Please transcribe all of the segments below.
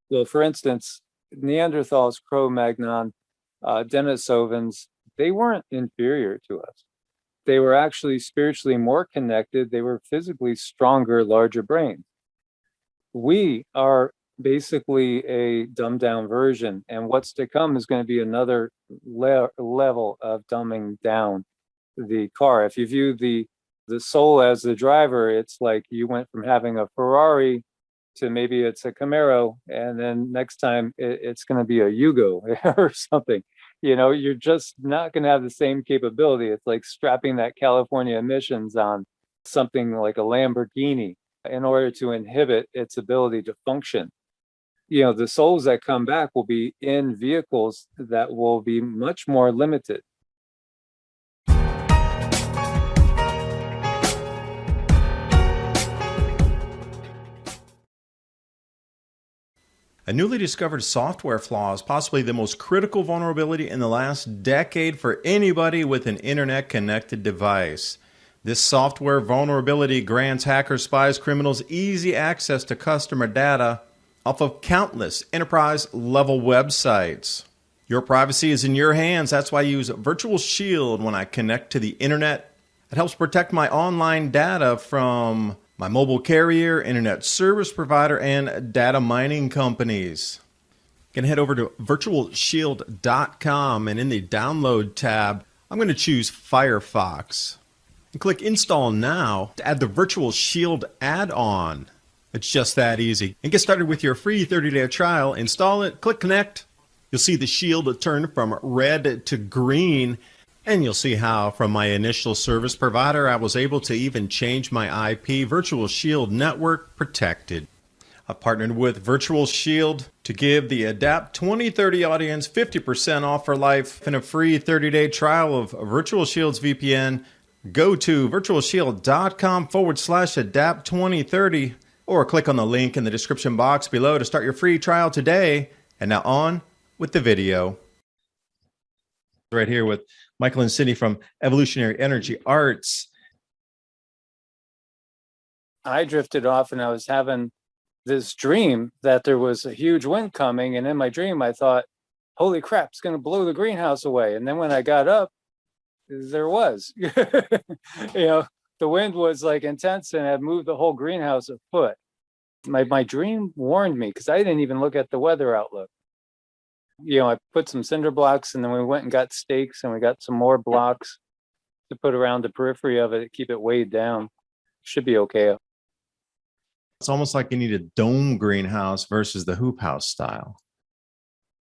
Well, for instance, Neanderthals, Cro-Magnon, Denisovans, they weren't inferior to us. They were actually spiritually more connected. They were physically stronger, larger brains. We are basically a dumbed down version, and what's to come is going to be another level of dumbing down the car. If you view the soul as the driver, it's like you went from having a Ferrari to maybe it's a Camaro, and then next time it's going to be a Yugo or something. You're just not going to have the same capability. It's like strapping that California emissions on something like a Lamborghini in order to inhibit its ability to function. The souls that come back will be in vehicles that will be much more limited. A newly discovered software flaw is possibly the most critical vulnerability in the last decade for anybody with an internet-connected device. This software vulnerability grants hackers, spies, criminals easy access to customer data off of countless enterprise-level websites. Your privacy is in your hands. That's why I use Virtual Shield when I connect to the internet. It helps protect my online data from my mobile carrier, internet service provider, and data mining companies. You can head over to virtualshield.com, and in the download tab, I'm going to choose Firefox. And click Install Now to add the Virtual Shield add-on. It's just that easy. And get started with your free 30-day trial. Install it, click Connect. You'll see the shield turn from red to green. And you'll see how from my initial service provider, I was able to even change my IP. Virtual Shield Network protected. I've partnered with Virtual Shield to give the Adapt 2030 audience 50% off for life and a free 30-day trial of Virtual Shield's VPN. Go to virtualshield.com/Adapt 2030 or click on the link in the description box below to start your free trial today. And now on with the video. Right here with Michael and Cindy from Evolutionary Energy Arts. I drifted off and I was having this dream that there was a huge wind coming. And in my dream, I thought, holy crap, it's going to blow the greenhouse away. And then when I got up, there was, the wind was like intense and had moved the whole greenhouse a foot. My dream warned me because I didn't even look at the weather outlook. I put some cinder blocks and then we went and got stakes and we got some more blocks to put around the periphery of it to keep it weighed down. Should be okay. It's almost like you need a dome greenhouse versus the hoop house style.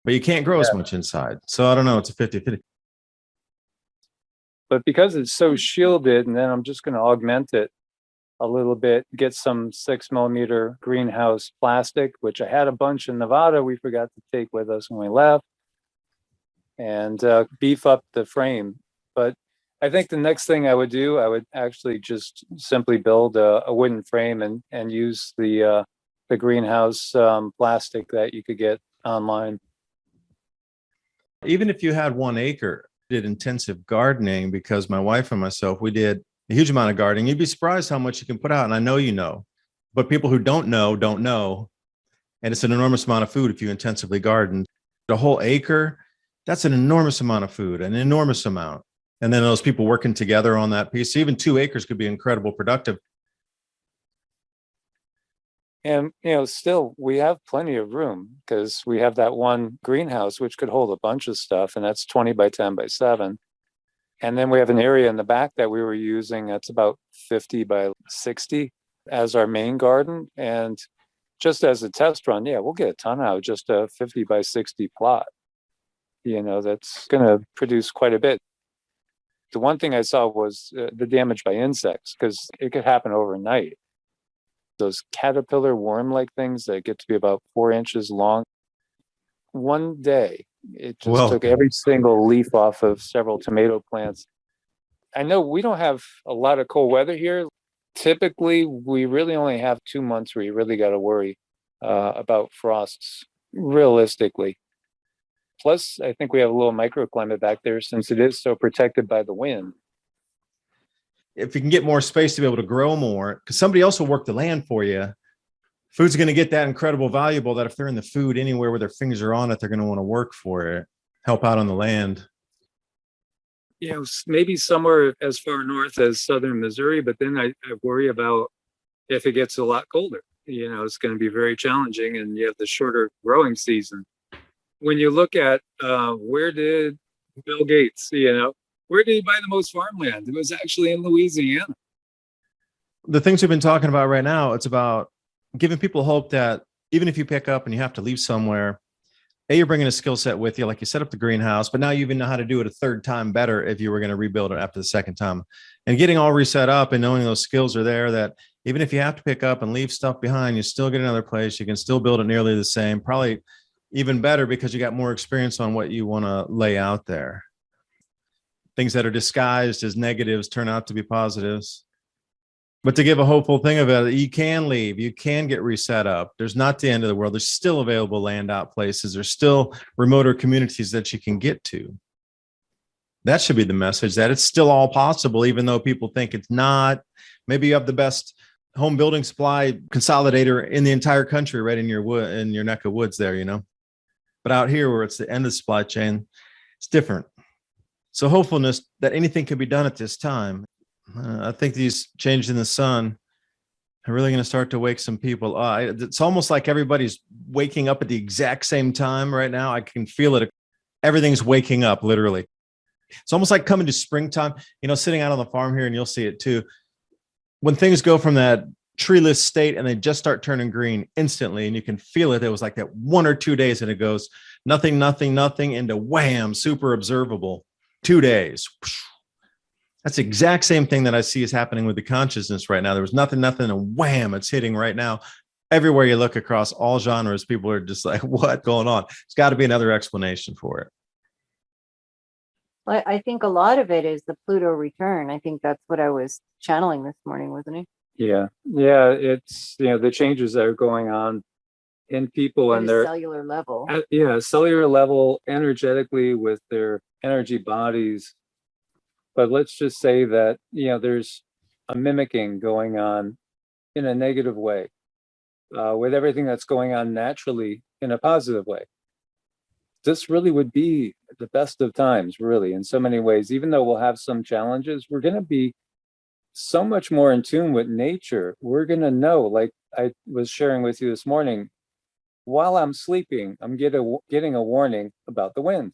But you can't grow as much inside. So I don't know, it's a 50-50. But because it's so shielded, and then I'm just going to augment it a little bit, get some 6mm greenhouse plastic, which I had a bunch in Nevada we forgot to take with us when we left, and beef up the frame. But I think the next thing I would do, I would actually just simply build a wooden frame and use the greenhouse plastic that you could get online. Even if you had 1 acre, did intensive gardening because my wife and myself, we did a huge amount of gardening. You'd be surprised how much you can put out. And I know you know, but people who don't know. And it's an enormous amount of food if you intensively garden. A whole acre, that's an enormous amount of food, an enormous amount. And then those people working together on that piece, even 2 acres could be incredible productive. And, still we have plenty of room because we have that one greenhouse, which could hold a bunch of stuff. And that's 20 by 10 by 7. And then we have an area in the back that we were using that's about 50 by 60 as our main garden. And just as a test run, we'll get a ton out of just a 50 by 60 plot. That's going to produce quite a bit. The one thing I saw was the damage by insects, because it could happen overnight. Those caterpillar worm-like things that get to be about 4 inches long. One day, it just took every single leaf off of several tomato plants. I know we don't have a lot of cold weather here. Typically, we really only have 2 months where you really got to worry about frosts, realistically. Plus, I think we have a little microclimate back there since it is so protected by the wind. If you can get more space to be able to grow more, because somebody else will work the land for you, Food's going to get that incredible valuable that if they're in the food anywhere where their fingers are on it, they're going to want to work for it, help out on the land. Maybe somewhere as far north as southern Missouri, but then I worry about if it gets a lot colder. It's going to be very challenging, and you have the shorter growing season. When you look at where did Bill Gates, where did he buy the most farmland? It was actually in Louisiana. The things we've been talking about right now, it's about giving people hope that even if you pick up and you have to leave somewhere, you're bringing a skill set with you, like you set up the greenhouse, but now you even know how to do it a third time better if you were going to rebuild it after the second time. And getting all reset up and knowing those skills are there, that even if you have to pick up and leave stuff behind, you still get another place. You can still build it nearly the same, probably even better because you got more experience on what you want to lay out there. Things that are disguised as negatives turn out to be positives. But to give a hopeful thing of it, you can leave, you can get reset up. There's not the end of the world. There's still available land out places. There's still remoter communities that you can get to. That should be the message, that it's still all possible, even though people think it's not. Maybe you have the best home building supply consolidator in the entire country right in your neck of woods there, But out here where it's the end of the supply chain, it's different. So hopefulness that anything can be done at this time. I think these changes in the sun are really going to start to wake some people up. It's almost like everybody's waking up at the exact same time right now. I can feel it. Everything's waking up, literally. It's almost like coming to springtime, sitting out on the farm here, and you'll see it too. When things go from that treeless state and they just start turning green instantly, and you can feel it. It was like that 1 or 2 days, and it goes nothing, into wham, super observable. 2 days. That's the exact same thing that I see is happening with the consciousness right now. There was nothing, and wham, it's hitting right now. Everywhere you look across all genres, people are just like, what's going on? It's got to be another explanation for it. Well, I think a lot of it is the Pluto return. I think that's what I was channeling this morning, wasn't it? Yeah. It's, the changes that are going on in people and their cellular level. Cellular level, energetically with their energy bodies. But let's just say that, there's a mimicking going on in a negative way with everything that's going on naturally in a positive way. This really would be the best of times, really, in so many ways. Even though we'll have some challenges, we're going to be so much more in tune with nature. We're going to know, like I was sharing with you this morning, while I'm sleeping, I'm getting a warning about the wind,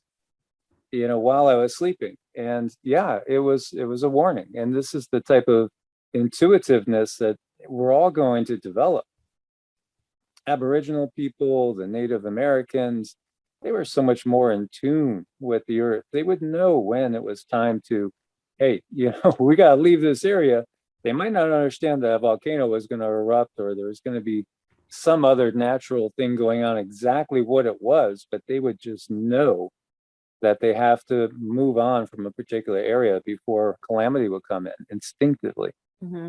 while I was sleeping. And it was a warning. And this is the type of intuitiveness that we're all going to develop. Aboriginal people, the Native Americans, they were so much more in tune with the earth. They would know when it was time to, hey, we got to leave this area. They might not understand that a volcano was going to erupt or there was going to be some other natural thing going on, exactly what it was, but they would just know that they have to move on from a particular area before calamity will come in instinctively. Mm-hmm.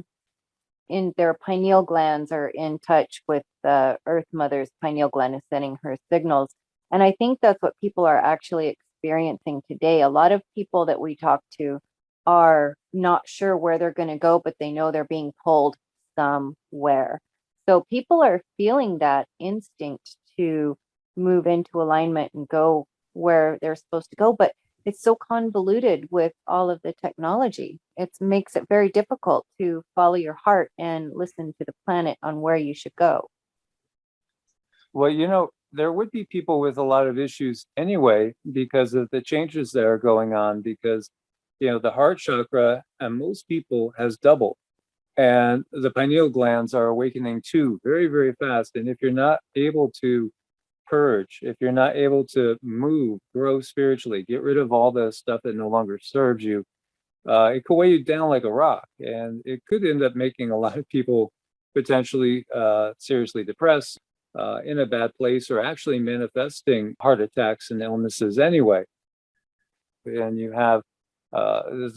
And their pineal glands are in touch with the Earth Mother's pineal gland is sending her signals. And I think that's what people are actually experiencing today. A lot of people that we talk to are not sure where they're going to go, but they know they're being pulled somewhere. So people are feeling that instinct to move into alignment and go where they're supposed to go. But it's so convoluted with all of the technology. It makes it very difficult to follow your heart and listen to the planet on where you should go. Well, there would be people with a lot of issues anyway because of the changes that are going on, because, the heart chakra and most people has doubled, and the pineal glands are awakening too very, very fast. And if you're not able to purge, if you're not able to move, grow spiritually, get rid of all the stuff that no longer serves you, it could weigh you down like a rock. And it could end up making a lot of people potentially seriously depressed, in a bad place, or actually manifesting heart attacks and illnesses anyway. And you have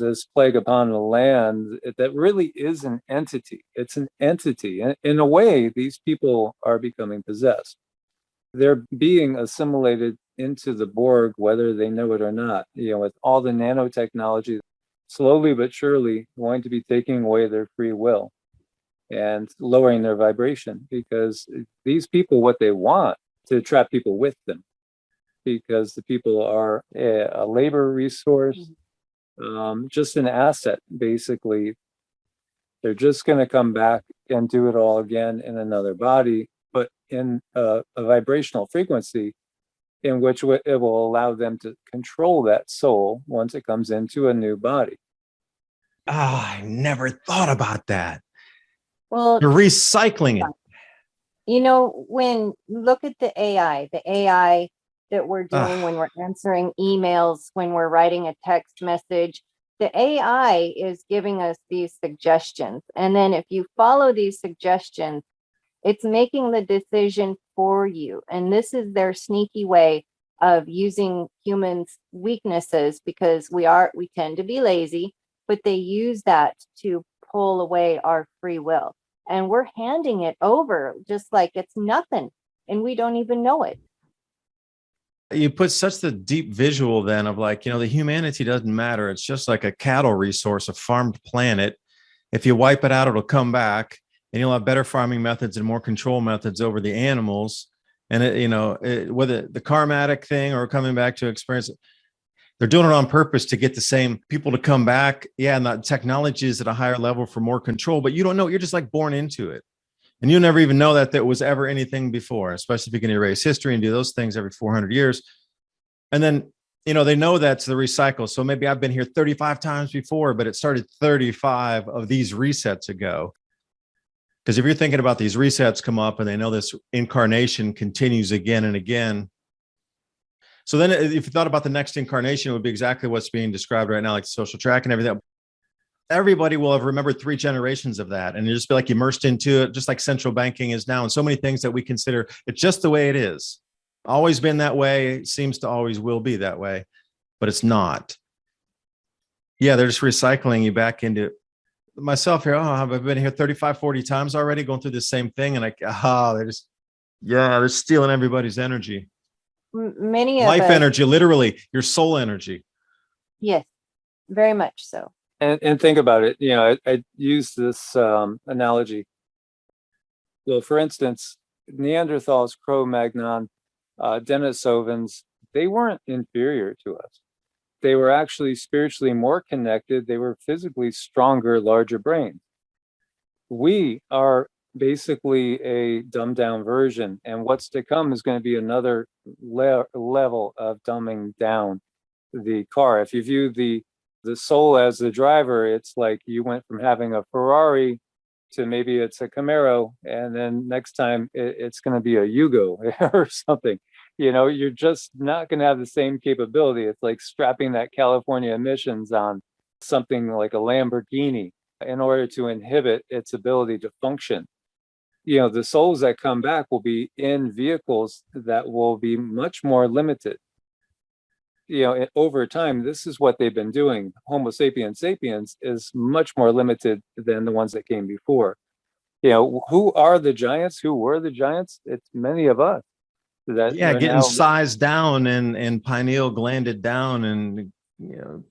this plague upon the land that really is an entity. It's an entity. And in a way, these people are becoming possessed. They're being assimilated into the Borg, whether they know it or not, with all the nanotechnology, slowly but surely going to be taking away their free will. and lowering their vibration, because these people, what they want to trap people with them, because the people are a labor resource, just an asset, basically. They're just going to come back and do it all again in another body, but in a vibrational frequency in which it will allow them to control that soul once it comes into a new body. Ah, I never thought about that. Well, You're recycling it. you know, when look at the AI that we're doing when we're answering emails, when we're writing a text message, the AI is giving us these suggestions. And then if you follow these suggestions, it's making the decision for you. And this is their sneaky way of using humans' weaknesses, because we tend to be lazy, but they use that to pull away our free will. And we're handing it over just like it's nothing, and we don't even know it. You put such the deep visual then of like, the humanity doesn't matter. It's just like a cattle resource, a farmed planet. If you wipe it out, it'll come back, and you'll have better farming methods and more control methods over the animals. And whether the karmatic thing or coming back to experience, they're doing it on purpose to get the same people to come back. Yeah, and the technology is at a higher level for more control, but you don't know. You're just like born into it. And you'll never even know that there was ever anything before, especially if you can erase history and do those things every 400 years. And then, they know that's the recycle. So maybe I've been here 35 times before, but it started 35 of these resets ago. Because if you're thinking about these resets come up and they know this incarnation continues again and again. So then if you thought about the next incarnation, it would be exactly what's being described right now, like social track and everything. Everybody will have remembered 3 generations of that. And you just be like immersed into it, just like central banking is now. And so many things that we consider it's just the way it is. Always been that way. Seems to always will be that way, but it's not. Yeah, they're just recycling you back into myself here. Oh, I've been here 35, 40 times already going through the same thing. And they're stealing everybody's energy. Many of life us, energy, literally your soul energy. yes, very much so. And think about it. I use this analogy. Well, for instance, Neanderthals, Cro-Magnon, Denisovans, they weren't inferior to us. They were actually spiritually more connected. They were physically stronger, larger brains. We are basically a dumbed down version, and what's to come is going to be another level of dumbing down the car. If you view the soul as the driver, it's like you went from having a Ferrari to maybe it's a Camaro, and then next time it's going to be a Yugo or something. You're just not going to have the same capability. It's like strapping that California emissions on something like a Lamborghini in order to inhibit its ability to function. The souls that come back will be in vehicles that will be much more limited. Over time, this is what they've been doing. Homo sapiens sapiens is much more limited than the ones that came before. Who are the giants? Who were the giants? It's many of us. Getting now sized down and pineal glanded down, and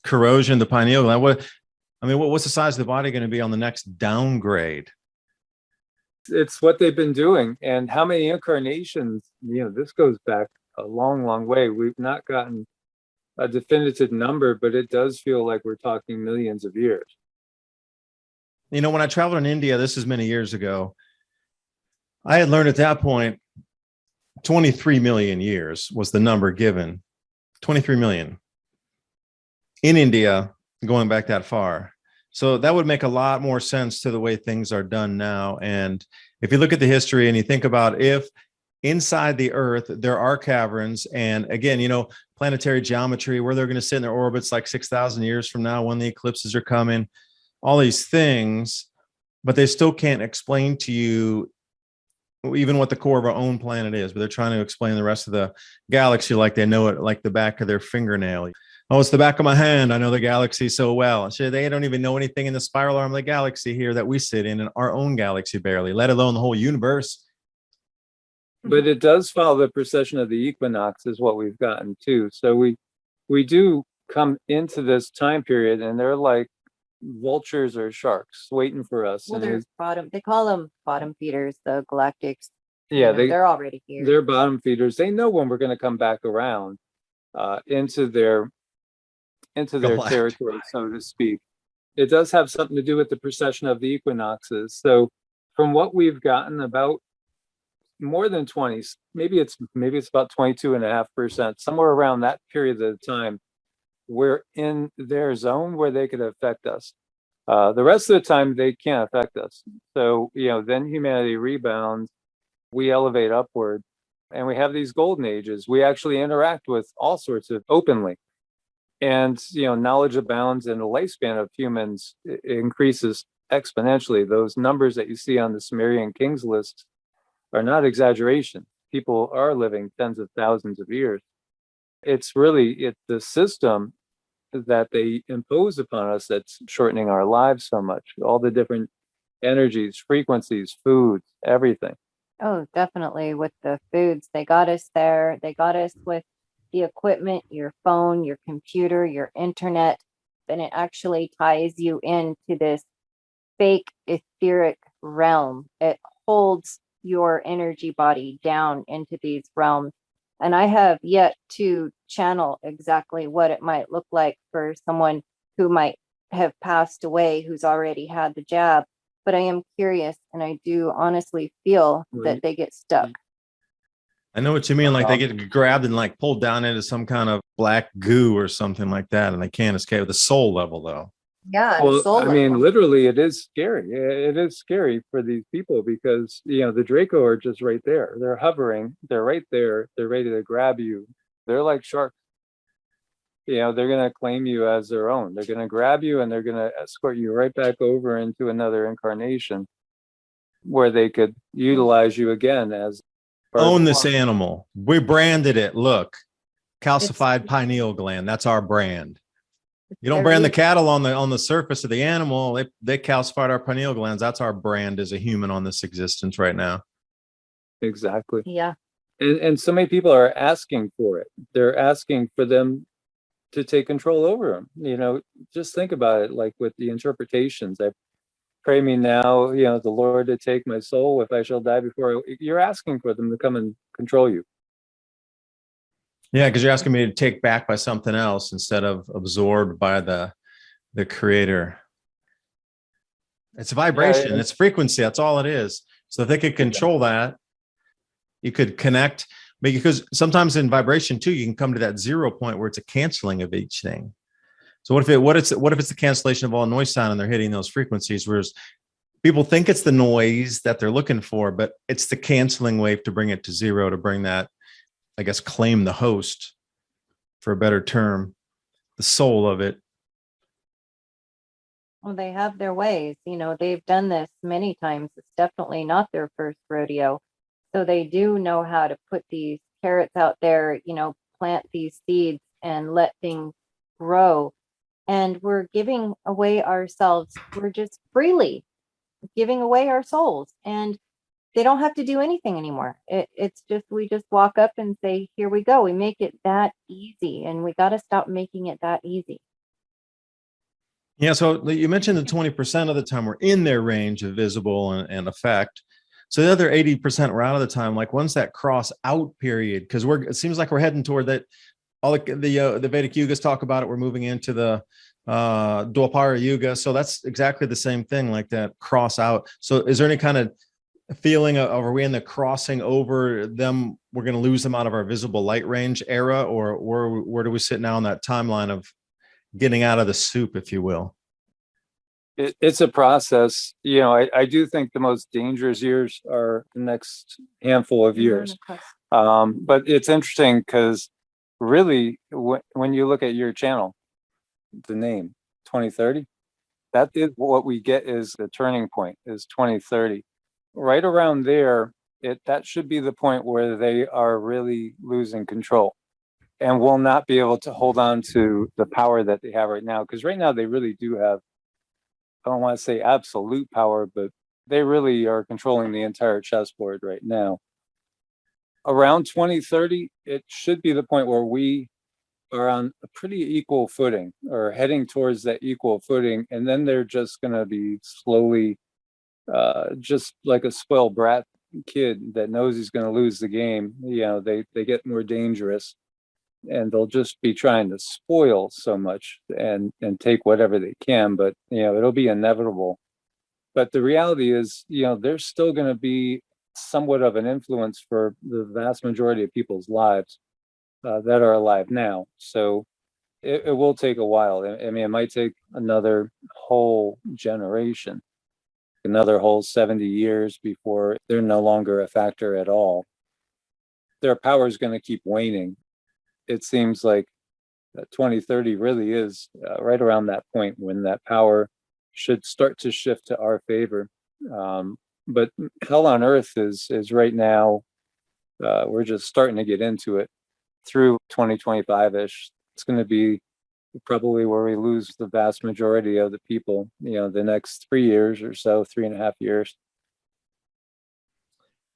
corrosion of the pineal gland. What's the size of the body going to be on the next downgrade? It's what they've been doing. And how many incarnations? This goes back a long, long way. We've not gotten a definitive number, but it does feel like we're talking millions of years. When I traveled in India, this is many years ago, I had learned at that point 23 million years was the number given. 23 million in India, going back that far. So that would make a lot more sense to the way things are done now. And if you look at the history and you think about if inside the Earth, there are caverns, and again, planetary geometry, where they're going to sit in their orbits like 6,000 years from now when the eclipses are coming, all these things, but they still can't explain to you even what the core of our own planet is, but they're trying to explain the rest of the galaxy like they know it like the back of their fingernail. Oh, it's the back of my hand. I know the galaxy so well. So they don't even know anything in the spiral arm of the galaxy here that we sit in our own galaxy barely, let alone the whole universe. But it does follow the precession of the equinox is what we've gotten too. So we do come into this time period, and they're like vultures or sharks waiting for us. Well, And they call them bottom feeders, the galactics. yeah, They're already here. they're bottom feeders. They know when we're going to come back around into their Galactic. territory, so to speak. It does have something to do with the precession of the equinoxes. So from what we've gotten, about more than 20, maybe it's about 22.5%, somewhere around that period of time, we're in their zone where they could affect us. The rest of the time, they can't affect us. So, then humanity rebounds, we elevate upward, and we have these golden ages. We actually interact with all sorts of openly. And, knowledge abounds, and the lifespan of humans increases exponentially. Those numbers that you see on the Sumerian kings list are not exaggeration. People are living tens of thousands of years. It's really the system that they impose upon us that's shortening our lives so much. All the different energies, frequencies, foods, everything. Oh, definitely with the foods. They got us there. They got us with the equipment, your phone, your computer, your internet. Then it actually ties you into this fake etheric realm. It holds your energy body down into these realms. And I have yet to channel exactly what it might look like for someone who might have passed away, who's already had the jab. But I am curious, and I do honestly feel that they get stuck. I know what you mean. Like they get grabbed and like pulled down into some kind of black goo or something like that, and they can't escape. The soul level, though. Yeah, Well, soul I mean, level. literally, it is scary. It is scary for these people because, the Draco are just right there. They're hovering. They're right there. They're ready to grab you. They're like sharks. They're going to claim you as their own. They're going to grab you and they're going to escort you right back over into another incarnation where they could utilize you again as Own this animal. We branded it. Look, calcified pineal gland. That's our brand. You don't brand the cattle on the surface of the animal. They calcified our pineal glands. That's our brand as a human on this existence right now. Exactly. Yeah. And so many people are asking for it. They're asking for them to take control over them. Just think about it, like with the interpretations. I pray me now, the Lord to take my soul if I shall die before. You're asking for them to come and control you. Yeah, because you're asking me to take back by something else instead of absorbed by the creator. It's vibration, it's frequency, that's all it is. So if they could control that, you could connect. Because sometimes in vibration too, you can come to that 0 point where it's a canceling of each thing. So what if it's the cancellation of all noise sound and they're hitting those frequencies, whereas people think it's the noise that they're looking for, but it's the canceling wave to bring it to 0, to bring that, I guess, claim the host, for a better term, the soul of it. Well, they have their ways. They've done this many times. It's definitely not their first rodeo. So they do know how to put these carrots out there, plant these seeds and let things grow. And we're giving away ourselves. We're just freely giving away our souls. And they don't have to do anything anymore. It's just, we just walk up and say, here we go. We make it that easy. And we got to stop making it that easy. Yeah. So you mentioned the 20% of the time we're in their range of visible and effect. So the other 80% we're out of the time. Like, when's that cross out period? Because it seems like we're heading toward that. All the Vedic Yugas talk about it. We're moving into the Dwapara Yuga. So that's exactly the same thing, like that cross out. So is there any kind of feeling of, are we in the crossing over them? We're going to lose them out of our visible light range era, or where do we sit now on that timeline of getting out of the soup, if you will? It's a process. I do think the most dangerous years are the next handful of years. But it's interesting because really, when you look at your channel, the name 2030, that is what we get is the turning point, is 2030. Right around there, that should be the point where they are really losing control and will not be able to hold on to the power that they have right now. Because right now they really do have, I don't want to say absolute power, but they really are controlling the entire chessboard right now. Around 2030, it should be the point where we are on a pretty equal footing or heading towards that equal footing. And then they're just going to be slowly, just like a spoiled brat kid that knows he's going to lose the game. They get more dangerous, and they'll just be trying to spoil so much and take whatever they can. But, it'll be inevitable. But the reality is, there's still going to be somewhat of an influence for the vast majority of people's lives that are alive now. So it will take a while. I mean, it might take another whole generation, another whole 70 years before they're no longer a factor at all. Their power is going to keep waning. It seems like 2030 really is right around that point when that power should start to shift to our favor. But hell on earth is right now, we're just starting to get into it. Through 2025-ish, it's going to be probably where we lose the vast majority of the people, the next 3 years or so, 3.5 years.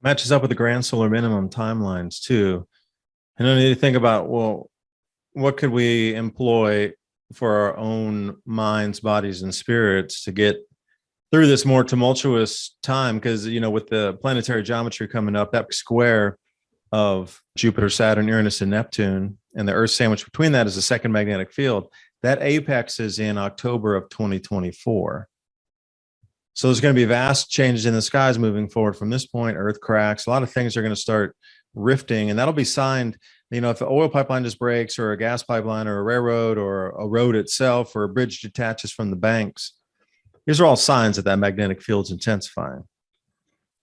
Matches up with the grand solar minimum timelines too. And then you think about, well, what could we employ for our own minds, bodies, and spirits to get through this more tumultuous time? Because, with the planetary geometry coming up, that square of Jupiter, Saturn, Uranus, and Neptune, and the Earth sandwich between that is the second magnetic field. That apex is in October of 2024. So there's going to be vast changes in the skies moving forward from this point. Earth cracks. A lot of things are going to start rifting, and that'll be signed. If an oil pipeline just breaks, or a gas pipeline, or a railroad, or a road itself, or a bridge detaches from the banks, these are all signs that magnetic field's intensifying.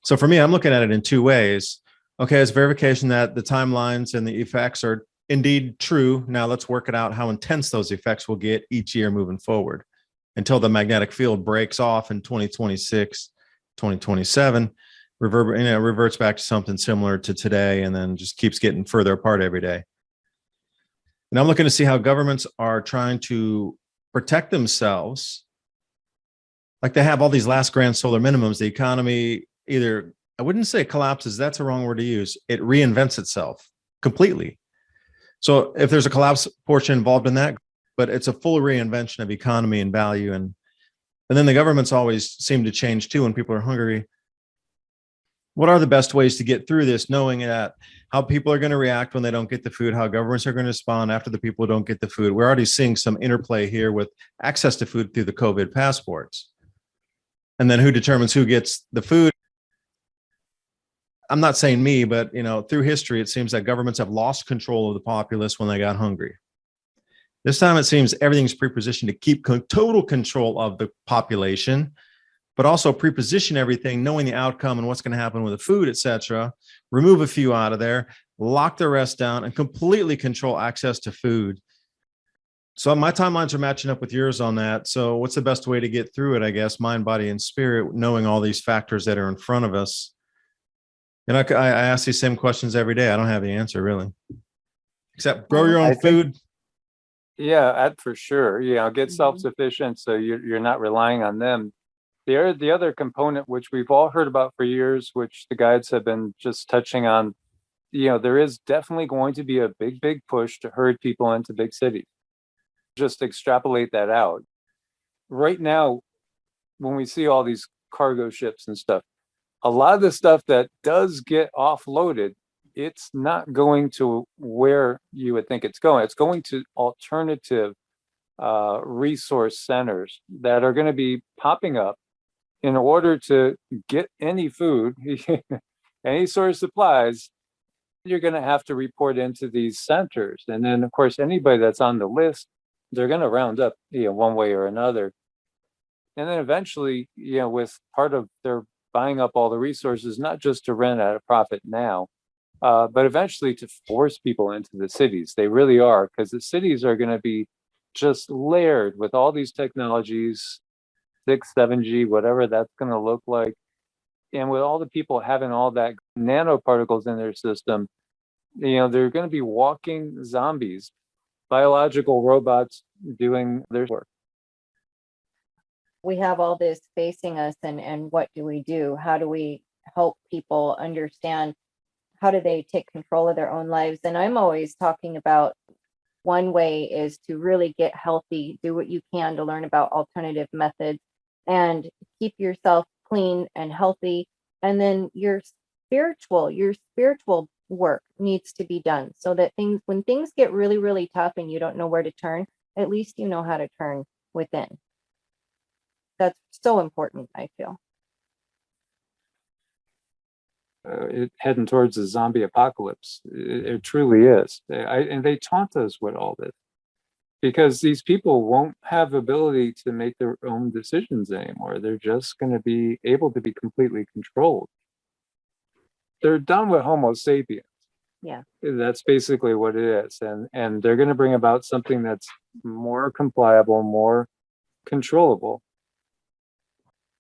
So for me, I'm looking at it in two ways. Okay, it's verification that the timelines and the effects are indeed true. Now let's work it out how intense those effects will get each year moving forward until the magnetic field breaks off in 2026, 2027, reverts back to something similar to today, and then just keeps getting further apart every day. And I'm looking to see how governments are trying to protect themselves. Like they have all these last grand solar minimums. The economy either, I wouldn't say collapses, that's a wrong word to use. It reinvents itself completely. So if there's a collapse portion involved in that, but it's a full reinvention of economy and value. And then the governments always seem to change too when people are hungry. What are the best ways to get through this, knowing that how people are going to react when they don't get the food, how governments are going to respond after the people don't get the food? We're already seeing some interplay here with access to food through the COVID passports. And then who determines who gets the food? I'm not saying me, but through history, it seems that governments have lost control of the populace when they got hungry. This time, it seems everything's prepositioned to keep total control of the population, but also preposition everything, knowing the outcome and what's going to happen with the food, etc. Remove a few out of there, lock the rest down, and completely control access to food. So my timelines are matching up with yours on that. So what's the best way to get through it? I guess mind, body, and spirit, knowing all these factors that are in front of us. And I ask these same questions every day. I don't have the answer really, except grow your own food. Yeah, for sure. Get self-sufficient so you're not relying on them. The other component, which we've all heard about for years, which the guides have been just touching on, there is definitely going to be a big push to herd people into big cities. Just extrapolate that out. Right now, when we see all these cargo ships and stuff, a lot of the stuff that does get offloaded, it's not going to where you would think it's going. It's going to alternative resource centers that are going to be popping up in order to get any food, any sort of supplies. You're going to have to report into these centers. And then, of course, anybody that's on the list, they're going to round up, one way or another. And then eventually, with part of their buying up all the resources, not just to rent at a profit now, but eventually to force people into the cities. They really are, because the cities are going to be just layered with all these technologies, 6, 7G, whatever that's going to look like. And with all the people having all that nanoparticles in their system, they're going to be walking zombies, biological robots doing their work. We have all this facing us, and what do we do? How do we help people understand? How do they take control of their own lives? And I'm always talking about one way is to really get healthy, do what you can to learn about alternative methods and keep yourself clean and healthy. And then your spiritual work needs to be done so that when things get really, really tough and you don't know where to turn, at least you know how to turn within. That's so important, I feel. Heading towards a zombie apocalypse. It truly is. And they taunt us with all this because these people won't have ability to make their own decisions anymore. They're just going to be able to be completely controlled. They're done with Homo sapiens. Yeah. That's basically what it is. And they're going to bring about something that's more compliable, more controllable.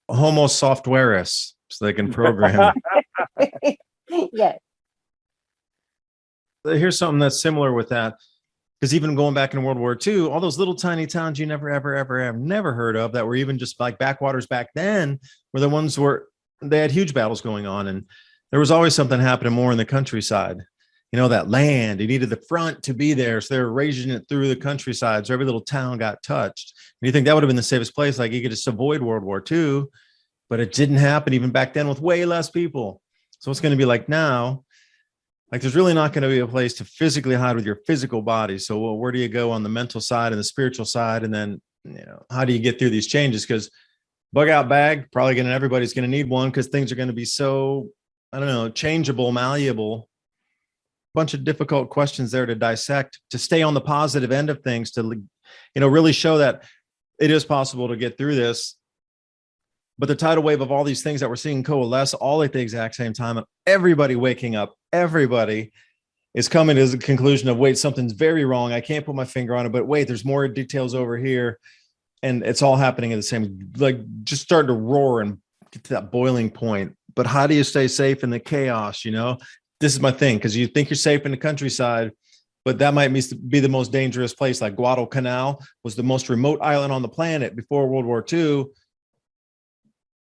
Homo softwareus, so they can program. Yes. Here's something that's similar with that. Because even going back in World War II, all those little tiny towns you never, ever never heard of that were even just like backwaters back then were the ones where they had huge battles going on. And there was always something happening more in the countryside. You know, that land, you needed the front to be there. So they were raising it through the countryside. So every little town got touched. And you think that would have been the safest place? Like you could just avoid World War II, but it didn't happen even back then with way less people. So it's going to be like now, like there's really not going to be a place to physically hide with your physical body. So well, where do you go on the mental side and the spiritual side? And then, you know, how do you get through these changes? Because bug out bag, probably everybody's going to need one because things are going to be so, I don't know, changeable, malleable. Bunch of difficult questions there to dissect, to stay on the positive end of things, to, you know, really show that it is possible to get through this. But the tidal wave of all these things that we're seeing coalesce all at the exact same time, and everybody waking up, everybody is coming to the conclusion of, wait, something's very wrong. I can't put my finger on it, but wait, there's more details over here. And it's all happening at the same, like just starting to roar and get to that boiling point. But how do you stay safe in the chaos? You know, this is my thing, because you think you're safe in the countryside, but that might be the most dangerous place. Like Guadalcanal was the most remote island on the planet before World War II.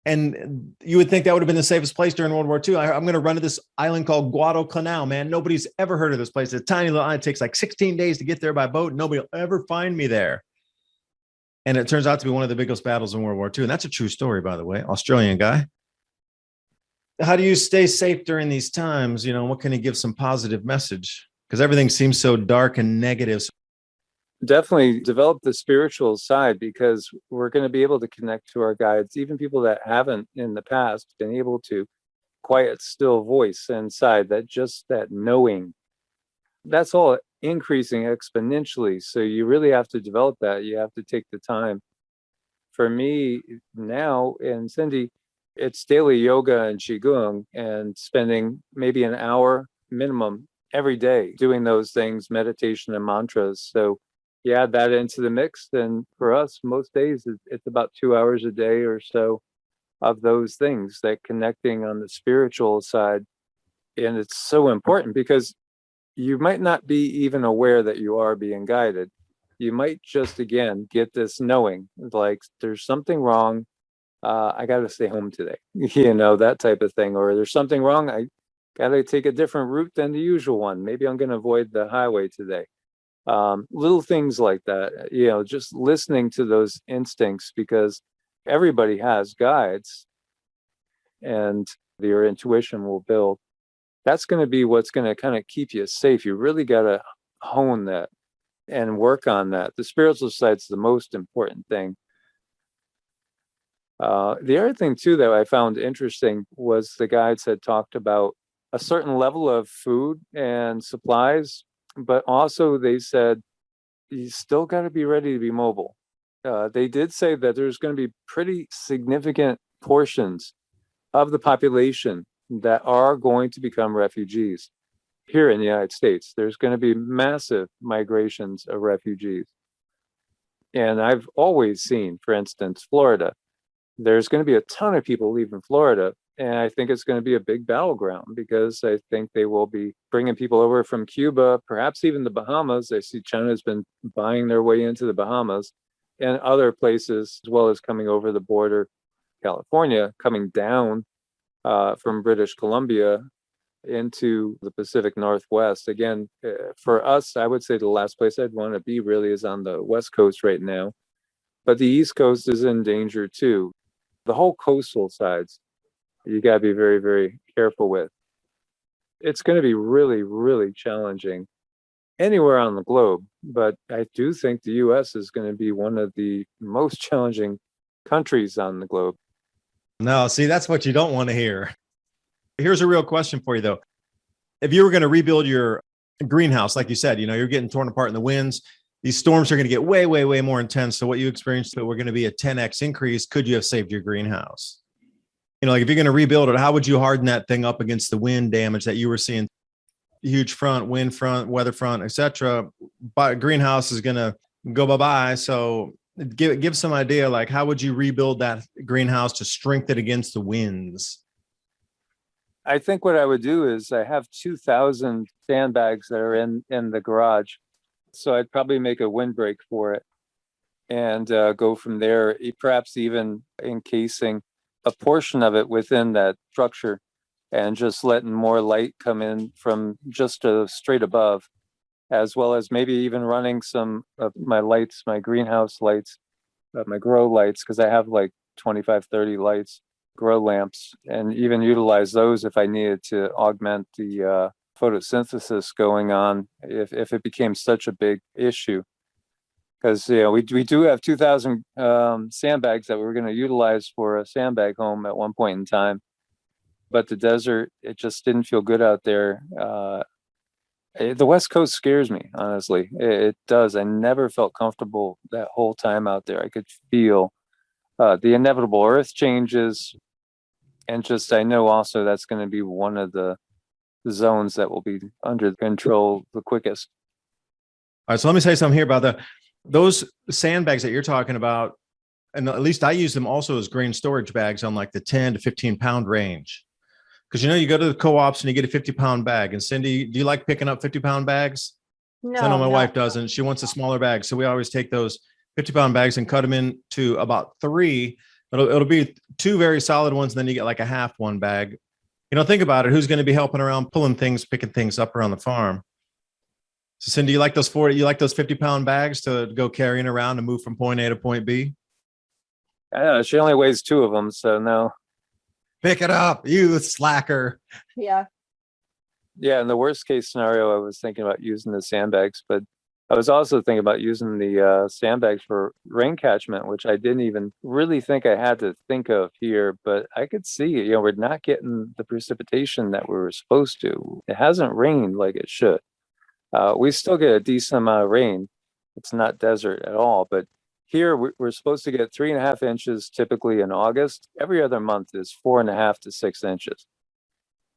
And you would think that would have been the safest place during World War II. I'm going to run to this island called Guadalcanal, man. Nobody's ever heard of this place. It's a tiny little island. It takes like 16 days to get there by boat. Nobody will ever find me there. And it turns out to be one of the biggest battles in World War II. And that's a true story, by the way, Australian guy. How do you stay safe during these times? You know, what can you give some positive message? Because everything seems so dark and negative. Definitely develop the spiritual side, because we're going to be able to connect to our guides, even people that haven't in the past been able to. Quiet, still voice inside, that knowing, that's all increasing exponentially. So you really have to develop that. You have to take the time. For me now, and Cindy, it's daily yoga and Qigong, and spending maybe an hour minimum every day doing those things, meditation and mantras. So you add that into the mix, then for us, most days it's about 2 hours a day or so of those things, that connecting on the spiritual side. And it's so important because you might not be even aware that you are being guided. You might just, again, get this knowing, like there's something wrong. I got to stay home today, you know, that type of thing. Or there's something wrong. I got to take a different route than the usual one. Maybe I'm going to avoid the highway today. Little things like that, you know, just listening to those instincts, because everybody has guides and your intuition will build. That's going to be what's going to kind of keep you safe. You really got to hone that and work on that. The spiritual side's the most important thing. The other thing too that I found interesting was the guides had talked about a certain level of food and supplies, but also they said you still got to be ready to be mobile. They did say that there's going to be pretty significant portions of the population that are going to become refugees here in the United States. There's going to be massive migrations of refugees. And I've always seen, for instance, Florida, there's going to be a ton of people leaving Florida. And I think it's going to be a big battleground, because I think they will be bringing people over from Cuba, perhaps even the Bahamas. I see China's been buying their way into the Bahamas and other places, as well as coming over the border, California, coming down from British Columbia, into the Pacific Northwest. Again, for us, I would say the last place I'd want to be really is on the West Coast right now. But the East Coast is in danger too. The whole coastal sides, you got to be very, very careful with. It's going to be really, really challenging anywhere on the globe. But I do think the US is going to be one of the most challenging countries on the globe. No, see, that's what you don't want to hear. Here's a real question for you, though. If you were going to rebuild your greenhouse, like you said, you're getting torn apart in the winds, these storms are going to get way, way, way more intense. So what you experienced, but we're going to be a 10x increase. Could you have saved your greenhouse? Like if you're going to rebuild it, how would you harden that thing up against the wind damage that you were seeing? Huge front, wind front, weather front, etc. But greenhouse is going to go bye-bye. So give some idea, like how would you rebuild that greenhouse to strengthen it against the winds? I think what I would do is I have 2,000 sandbags that are in the garage. So I'd probably make a windbreak for it and go from there, perhaps even encasing a portion of it within that structure and just letting more light come in from just straight above, as well as maybe even running some of my lights, my greenhouse lights, my grow lights, because I have like 25, 30 lights, grow lamps, and even utilize those if I needed to augment the photosynthesis going on if it became such a big issue. Because we do have 2,000 sandbags that we were going to utilize for a sandbag home at one point in time, but the desert, it just didn't feel good out there. The West Coast scares me, honestly. It does. I never felt comfortable that whole time out there. I could feel the inevitable earth changes, and just I know also that's going to be one of the zones that will be under control the quickest. All right, so let me say something here about those sandbags that you're talking about, and at least I use them also as grain storage bags on like the 10 to 15 pound range. Because you go to the co-ops and you get a 50-pound bag. And Cindy, do you like picking up 50-pound bags? No, I know my no. wife doesn't. She wants a smaller bag. So we always take those 50-pound bags and cut them into about 3. It'll be 2 very solid ones, and then you get like a half one bag. Think about it. Who's going to be helping around, pulling things, picking things up around the farm? So Cindy, you like those 50-pound bags to go carrying around and move from point A to point B? I know, she only weighs 2 of them, so no. Pick it up, you slacker. Yeah. Yeah, in the worst case scenario, I was thinking about using the sandbags, but I was also thinking about using the sandbags for rain catchment, which I didn't even really think I had to think of here, but I could see, we're not getting the precipitation that we were supposed to. It hasn't rained like it should. We still get a decent amount of rain. It's not desert at all, but here we're supposed to get 3.5 inches typically in August. Every other month is 4.5 to 6 inches.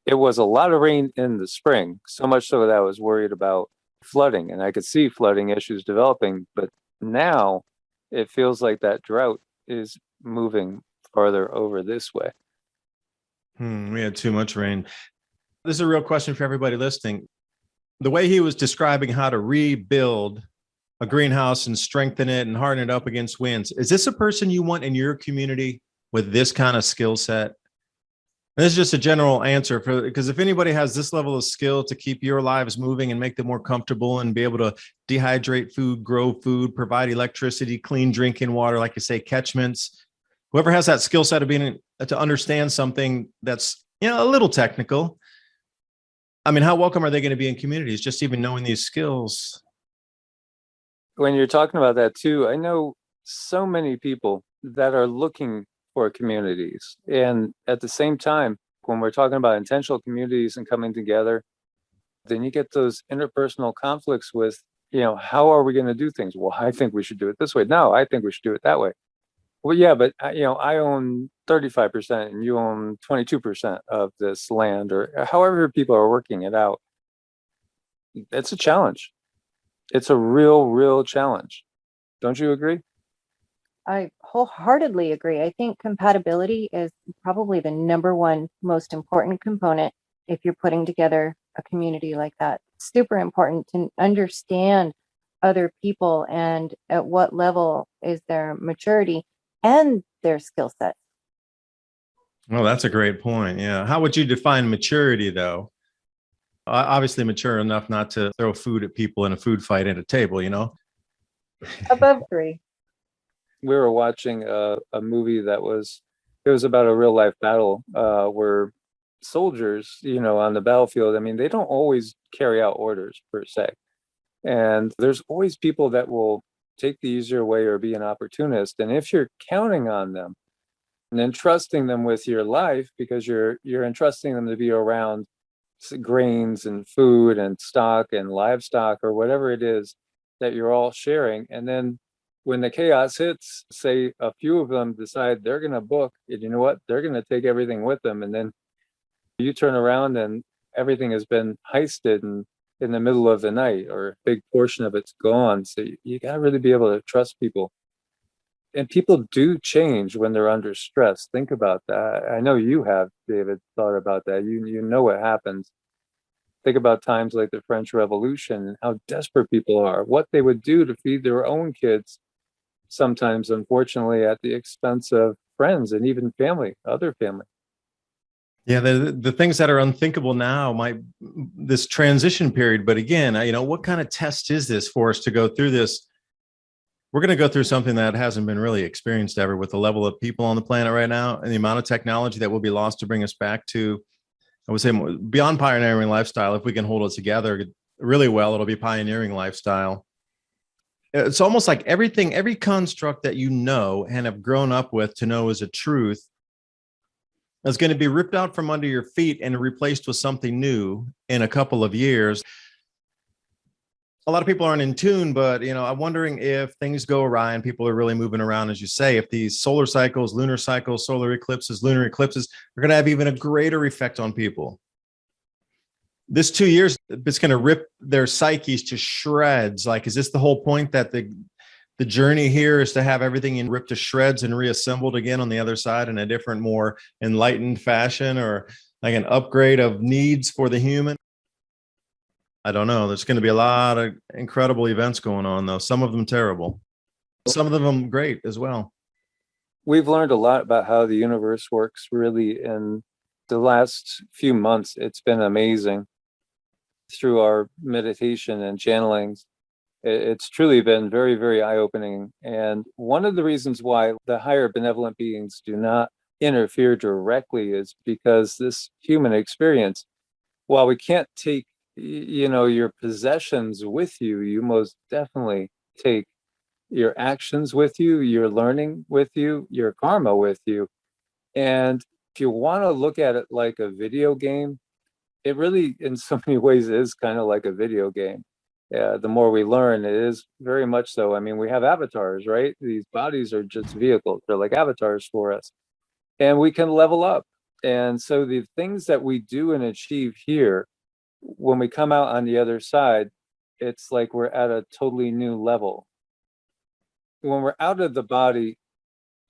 It was a lot of rain in the spring, so much so that I was worried about flooding, and I could see flooding issues developing. But now it feels like that drought is moving farther over this way. We had too much rain. This is a real question for everybody listening. The way he was describing how to rebuild a greenhouse and strengthen it and harden it up against winds, is this a person you want in your community with this kind of skill set? And this is just a general answer because if anybody has this level of skill to keep your lives moving and make them more comfortable and be able to dehydrate food, grow food, provide electricity, clean drinking water, like you say, catchments, whoever has that skill set of being to understand something that's a little technical, I mean, how welcome are they going to be in communities, just even knowing these skills? When you're talking about that too, I know so many people that are looking for communities. And at the same time, when we're talking about intentional communities and coming together, then you get those interpersonal conflicts with, how are we going to do things? Well, I think we should do it this way. No, I think we should do it that way. Well, yeah, but I own 35% and you own 22% of this land, or however people are working it out. It's a challenge. It's a real challenge. Don't you agree? I wholeheartedly agree. I think compatibility is probably the number one most important component if you're putting together a community like that. It's super important to understand other people and at what level is their maturity and their skill set. Well, that's a great point. Yeah. How would you define maturity, though? Obviously mature enough not to throw food at people in a food fight at a table, you know? Above 3. We were watching a movie that it was about a real life battle where soldiers, on the battlefield, I mean, they don't always carry out orders per se. And there's always people that will take the easier way or be an opportunist. And if you're counting on them and entrusting them with your life, because you're entrusting them to be around grains and food and stock and livestock or whatever it is that you're all sharing, and then when the chaos hits, say a few of them decide they're going to book, and you know what, they're going to take everything with them, and then you turn around and everything has been heisted and in the middle of the night, or a big portion of it's gone. So you got to really be able to trust people. And people do change when they're under stress. Think about that. I know you have, David, thought about that. You know what happens. Think about times like the French Revolution and how desperate people are, what they would do to feed their own kids, sometimes, unfortunately, at the expense of friends and even family, other family. Yeah, the things that are unthinkable now might this transition period. But again, what kind of test is this for us to go through this? We're going to go through something that hasn't been really experienced ever with the level of people on the planet right now and the amount of technology that will be lost to bring us back to, I would say, beyond pioneering lifestyle. If we can hold it together really well, it'll be pioneering lifestyle. It's almost like everything, every construct that you know and have grown up with to know is a truth is going to be ripped out from under your feet and replaced with something new in a couple of years. A lot of people aren't in tune, but I'm wondering if things go awry and people are really moving around, as you say, if these solar cycles, lunar cycles, solar eclipses, lunar eclipses are going to have even a greater effect on people. This 2 years, it's going to rip their psyches to shreds. Like, is this the whole point, that the journey here is to have everything ripped to shreds and reassembled again on the other side in a different, more enlightened fashion, or like an upgrade of needs for the human? I don't know. There's going to be a lot of incredible events going on, though. Some of them terrible, some of them great as well. We've learned a lot about how the universe works, really, in the last few months. It's been amazing through our meditation and channelings. It's truly been very, very eye-opening. And one of the reasons why the higher benevolent beings do not interfere directly is because this human experience, while we can't take your possessions with you, you most definitely take your actions with you, your learning with you, your karma with you. And if you want to look at it like a video game, it really, in so many ways, is kind of like a video game. Yeah, the more we learn, it is very much so. I mean, we have avatars, right? These bodies are just vehicles. They're like avatars for us. And we can level up. And so the things that we do and achieve here, when we come out on the other side, it's like we're at a totally new level. When we're out of the body,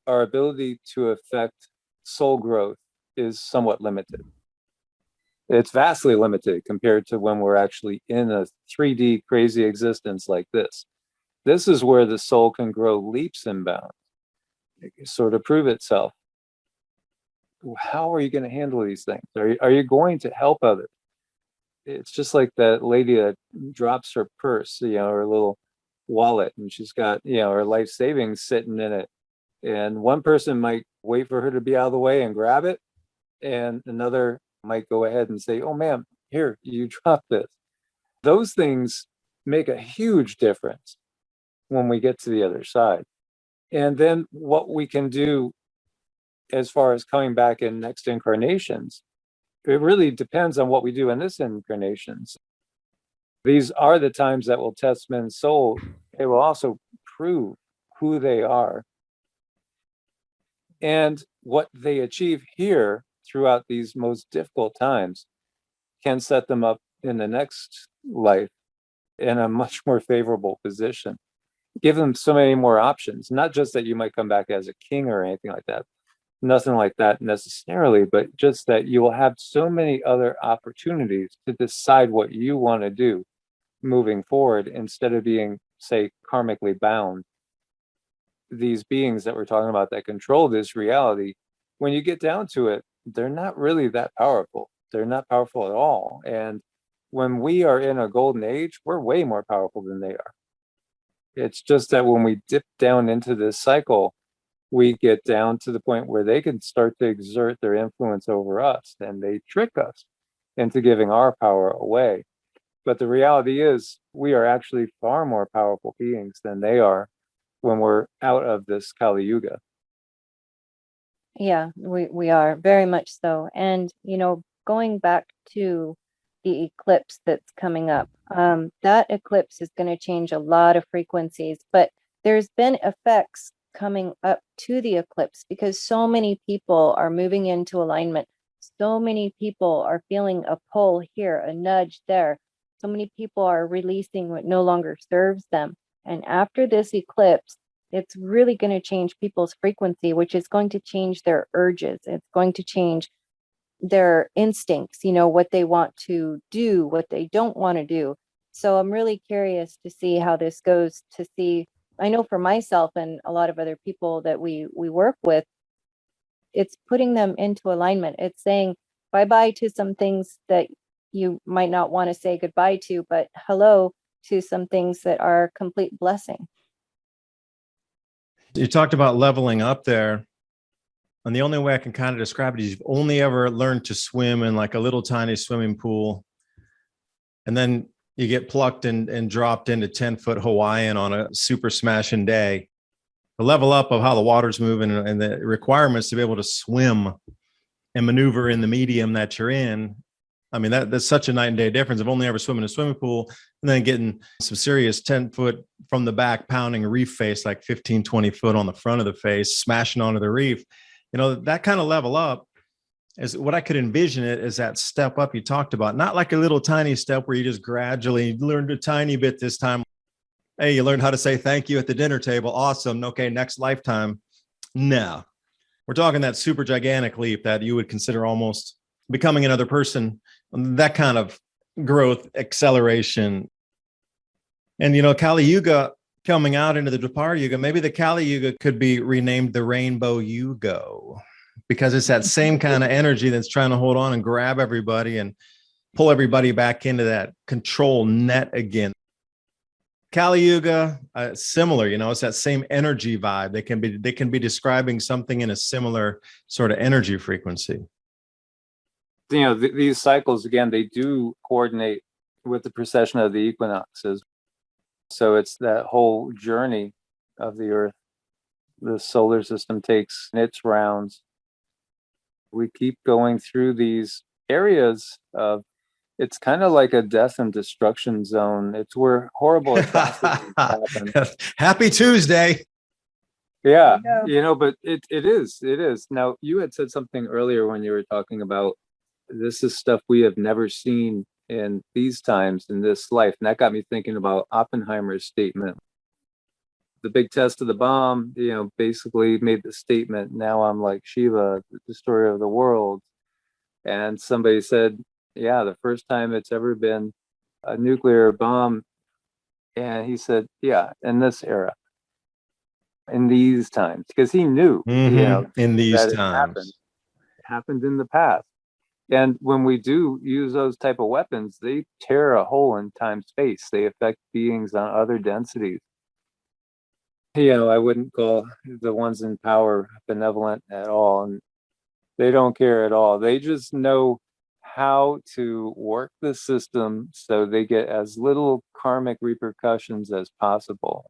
our ability to affect soul growth is somewhat limited. It's vastly limited compared to when we're actually in a 3D crazy existence like this. This is where the soul can grow leaps and bounds, sort of prove itself. How are you going to handle these things? Are you going to help others? It's just like that lady that drops her purse, her little wallet, and she's got, her life savings sitting in it. And one person might wait for her to be out of the way and grab it. And another might go ahead and say, "Oh, ma'am, here, you dropped this." Those things make a huge difference when we get to the other side. And then what we can do as far as coming back in next incarnations, it really depends on what we do in this incarnations. These are the times that will test men's soul. They will also prove who they are. And what they achieve here throughout these most difficult times can set them up in the next life in a much more favorable position. Give them so many more options, not just that you might come back as a king or anything like that. Nothing like that necessarily, but just that you will have so many other opportunities to decide what you want to do moving forward instead of being, say, karmically bound. These beings that we're talking about that control this reality, when you get down to it, they're not really that powerful. They're not powerful at all. And when we are in a golden age, we're way more powerful than they are. It's just that when we dip down into this cycle, we get down to the point where they can start to exert their influence over us, and they trick us into giving our power away. But the reality is, we are actually far more powerful beings than they are when we're out of this Kali Yuga. Yeah, we are very much so. And, going back to the eclipse that's coming up, that eclipse is going to change a lot of frequencies, but there's been effects coming up to the eclipse because so many people are moving into alignment. So many people are feeling a pull here, a nudge there. So many people are releasing what no longer serves them. And after this eclipse, it's really going to change people's frequency, which is going to change their urges. It's going to change their instincts, what they want to do, what they don't want to do. So I'm really curious to see how this goes, to see, I know for myself and a lot of other people that we work with, it's putting them into alignment. It's saying bye-bye to some things that you might not want to say goodbye to, but hello to some things that are complete blessing. You talked about leveling up there. And the only way I can kind of describe it is you've only ever learned to swim in like a little tiny swimming pool. And then you get plucked and dropped into 10-foot Hawaiian on a super smashing day. The level up of how the water's moving and the requirements to be able to swim and maneuver in the medium that you're in. I mean, that's such a night and day difference. I've only ever swum in a swimming pool and then getting some serious 10-foot from the back pounding reef face, like 15, 20 foot on the front of the face, smashing onto the reef. That kind of level up is what I could envision it as that step up you talked about, not like a little tiny step where you just gradually learned a tiny bit this time. Hey, you learned how to say thank you at the dinner table. Awesome. Okay, next lifetime. No, we're talking that super gigantic leap that you would consider almost becoming another person, that kind of growth acceleration. And, Kali Yuga coming out into the Dwapara Yuga, maybe the Kali Yuga could be renamed the Rainbow Yuga because it's that same kind of energy that's trying to hold on and grab everybody and pull everybody back into that control net again. Kali Yuga, similar, it's that same energy vibe. They can be describing something in a similar sort of energy frequency. These cycles, again, they do coordinate with the precession of the equinoxes. So it's that whole journey of the Earth. The solar system takes its rounds. We keep going through these areas of, it's kind of like a death and destruction zone. It's where horrible atrocities happen. Happy Tuesday. Yeah, but it is. Now, you had said something earlier when you were talking about this is stuff we have never seen in these times in this life. And that got me thinking about Oppenheimer's statement. The big test of the bomb, basically made the statement, now I'm like Shiva, the destroyer of the world. And somebody said, yeah, the first time it's ever been a nuclear bomb. And he said, yeah, in this era, in these times, because he knew, in these that times it happened in the past. And when we do use those type of weapons, they tear a hole in time-space. They affect beings on other densities. I wouldn't call the ones in power benevolent at all. And they don't care at all. They just know how to work the system so they get as little karmic repercussions as possible.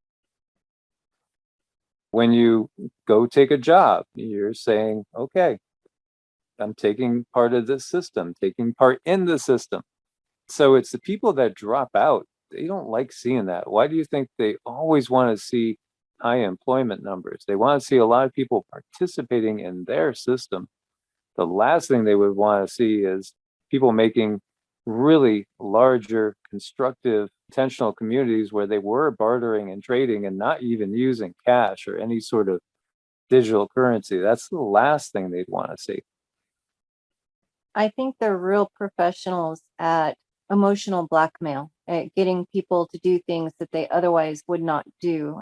When you go take a job, you're saying, okay, I'm taking part of this system, taking part in the system. So it's the people that drop out. They don't like seeing that. Why do you think they always want to see high employment numbers? They want to see a lot of people participating in their system. The last thing they would want to see is people making really larger, constructive, intentional communities where they were bartering and trading and not even using cash or any sort of digital currency. That's the last thing they'd want to see. I think they're real professionals at emotional blackmail, at getting people to do things that they otherwise would not do.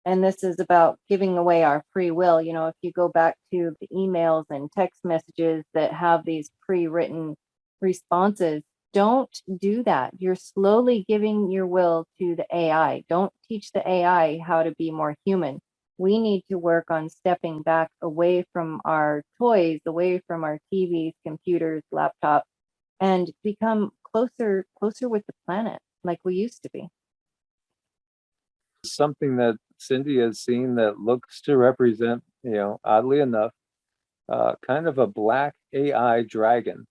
And this is about giving away our free will. If you go back to the emails and text messages that have these pre-written responses, don't do that. You're slowly giving your will to the AI. Don't teach the AI how to be more human. We need to work on stepping back away from our toys, away from our TVs, computers, laptops, and become closer with the planet like we used to be. Something that Cindy has seen that looks to represent, oddly enough, kind of a black AI dragon.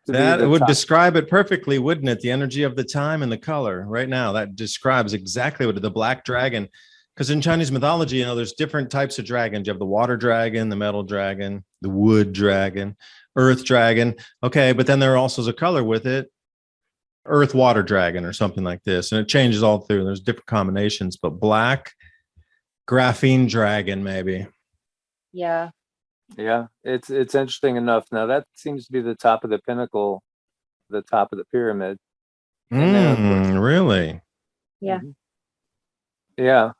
That would describe it perfectly, wouldn't it? The energy of the time and the color right now, that describes exactly what the black dragon, because in Chinese mythology, there's different types of dragons. You have the water dragon, the metal dragon, the wood dragon, earth dragon. Okay, but then there also is a color with it, earth water dragon or something like this. And it changes all through. There's different combinations, but black graphene dragon, maybe. Yeah. Yeah, it's interesting enough. Now that seems to be the top of the pinnacle, the top of the pyramid. And then of course, really? Yeah. Yeah.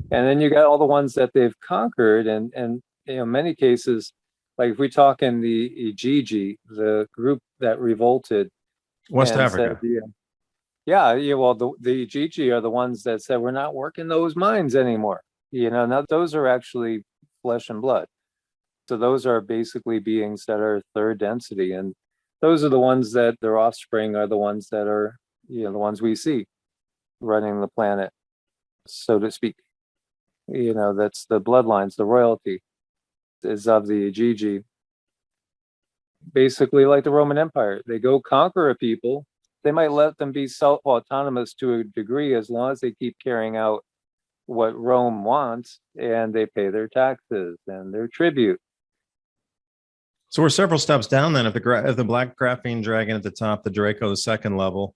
And then you got all the ones that they've conquered, and many cases, like if we talk in the Ijiji, the group that revolted, West Africa. Said, well, the Ijiji are the ones that said we're not working those mines anymore. Now those are actually flesh and blood. So those are basically beings that are third density, and those are the ones that their offspring are the ones that are, the ones we see running the planet, so to speak. That's the bloodlines, the royalty is of the Ijiji. Basically like the Roman Empire. They go conquer a people. They might let them be self-autonomous to a degree as long as they keep carrying out what Rome wants, and they pay their taxes and their tribute. So we're several steps down then. If the black graphene dragon at the top, the Draco, the second level,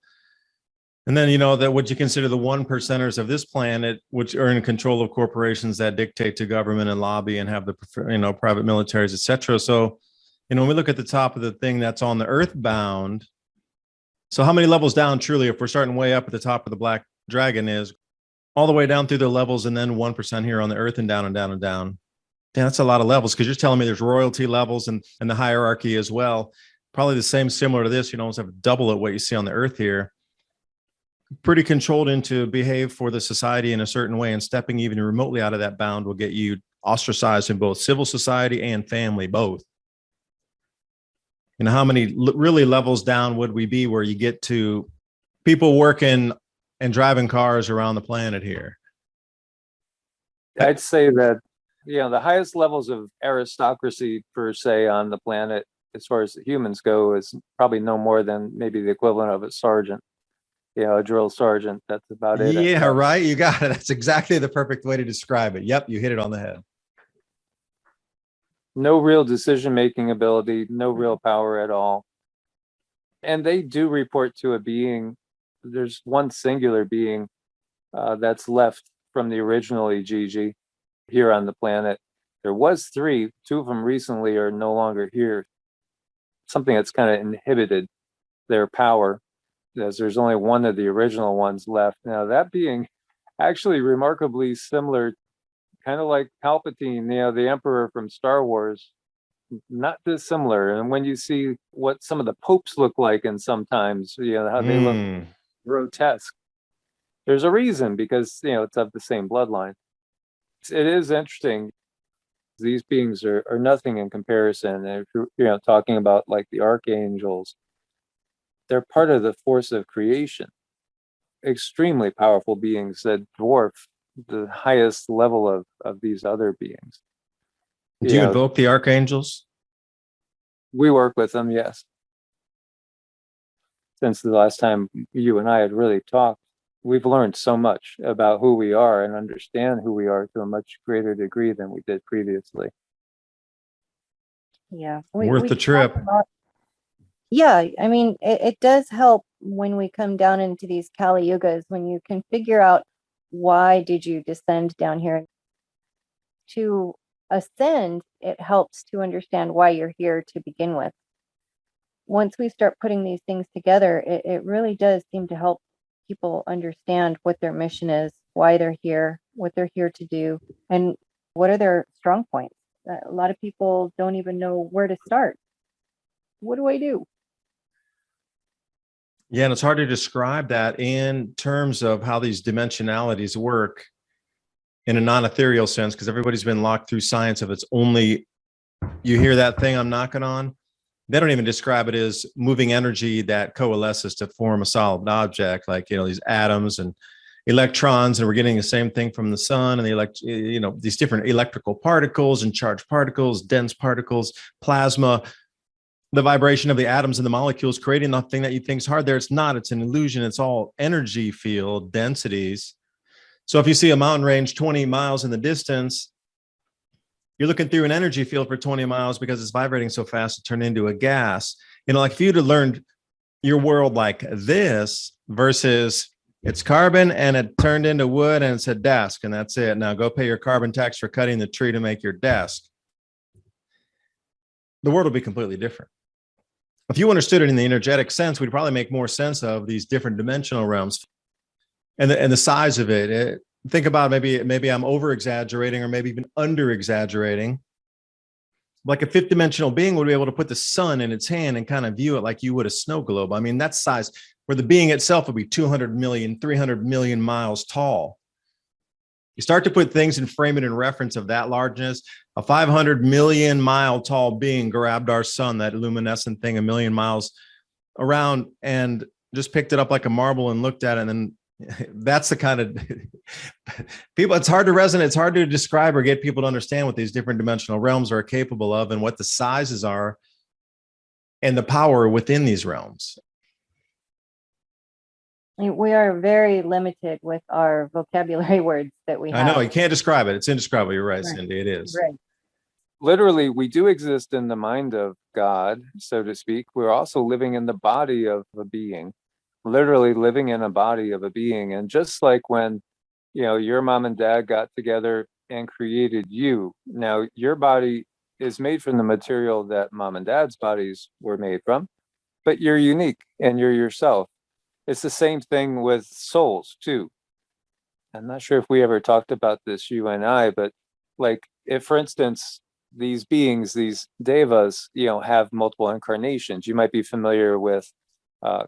and then that what you consider the 1%ers of this planet, which are in control of corporations that dictate to government and lobby and have the private militaries, etc. So when we look at the top of the thing that's on the earthbound, so how many levels down truly, if we're starting way up at the top of the black dragon, is all the way down through the levels, and then 1% here on the earth, and down and down and down. Damn, that's a lot of levels, because you're telling me there's royalty levels and the hierarchy as well. Probably the same, similar to this. Almost have double at what you see on the earth here. Pretty controlled into behave for the society in a certain way, and stepping even remotely out of that bound will get you ostracized in both civil society and family, both. How many really levels down would we be where you get to people working and driving cars around the planet here? I'd say that, the highest levels of aristocracy per se on the planet, as far as the humans go, is probably no more than maybe the equivalent of a sergeant, a drill sergeant. That's about it. Yeah, right. You got it. That's exactly the perfect way to describe it. Yep, you hit it on the head. No real decision-making ability, no real power at all. And they do report to a being. There's one singular being that's left from the original Ijiji here on the planet. There was 3, 2 of them recently are no longer here. Something that's kind of inhibited their power, as there's only one of the original ones left. Now that being actually remarkably similar, kind of like Palpatine, the Emperor from Star Wars, not dissimilar. And when you see what some of the popes look like, and sometimes, how they look grotesque, there's a reason, because, it's of the same bloodline. It is interesting. These beings are nothing in comparison. And if you're, talking about like the archangels, they're part of the force of creation. Extremely powerful beings that dwarf the highest level of these other beings. Do you invoke the archangels? We work with them, yes. Since the last time you and I had really talked, we've learned so much about who we are and understand who we are to a much greater degree than we did previously. Yeah. Worth the trip. Yeah, I mean, it does help when we come down into these Kali Yugas, when you can figure out why did you descend down here. To ascend, it helps to understand why you're here to begin with. Once we start putting these things together, it really does seem to help people understand what their mission is, why they're here, what they're here to do, and what are their strong points. A lot of people don't even know where to start. What do I do? Yeah, and it's hard to describe that in terms of how these dimensionalities work in a non-ethereal sense, because everybody's been locked through science of it's only, you hear that thing I'm knocking on? They don't even describe it as moving energy that coalesces to form a solid object, like, these atoms and electrons, and we're getting the same thing from the sun, and these different electrical particles and charged particles, dense particles, plasma, the vibration of the atoms and the molecules creating the thing that you think is hard there. It's not, it's an illusion. It's all energy field densities. So if you see a mountain range 20 miles in the distance, you're looking through an energy field for 20 miles because it's vibrating so fast to turn into a gas. Like if you'd have learned your world like this versus it's carbon and it turned into wood and it's a desk and that's it. Now go pay your carbon tax for cutting the tree to make your desk. The world will be completely different. If you understood it in the energetic sense, we'd probably make more sense of these different dimensional realms and the size of it. Think about maybe I'm over exaggerating or maybe even under exaggerating. Like a fifth dimensional being would be able to put the sun in its hand and kind of view it like you would a snow globe. I mean, that size where the being itself would be 200 million, 300 million miles tall. You start to put things and frame it in reference of that largeness. A 500 million mile tall being grabbed our sun, that luminescent thing, a million miles around, and just picked it up like a marble and looked at it. And then that's the kind of people, it's hard to resonate. It's hard to describe or get people to understand what these different dimensional realms are capable of and what the sizes are and the power within these realms. We are very limited with our vocabulary words that we have. I know, you can't describe it. It's indescribable. You're right, Cindy. It is. Right. Literally, we do exist in the mind of God, so to speak. We're also living in the body of a being, literally living in a body of a being. And just like when, your mom and dad got together and created you, now your body is made from the material that mom and dad's bodies were made from, but you're unique and you're yourself. It's the same thing with souls too. I'm not sure if we ever talked about this, you and I, but like if, for instance, these beings, these devas, have multiple incarnations. You might be familiar with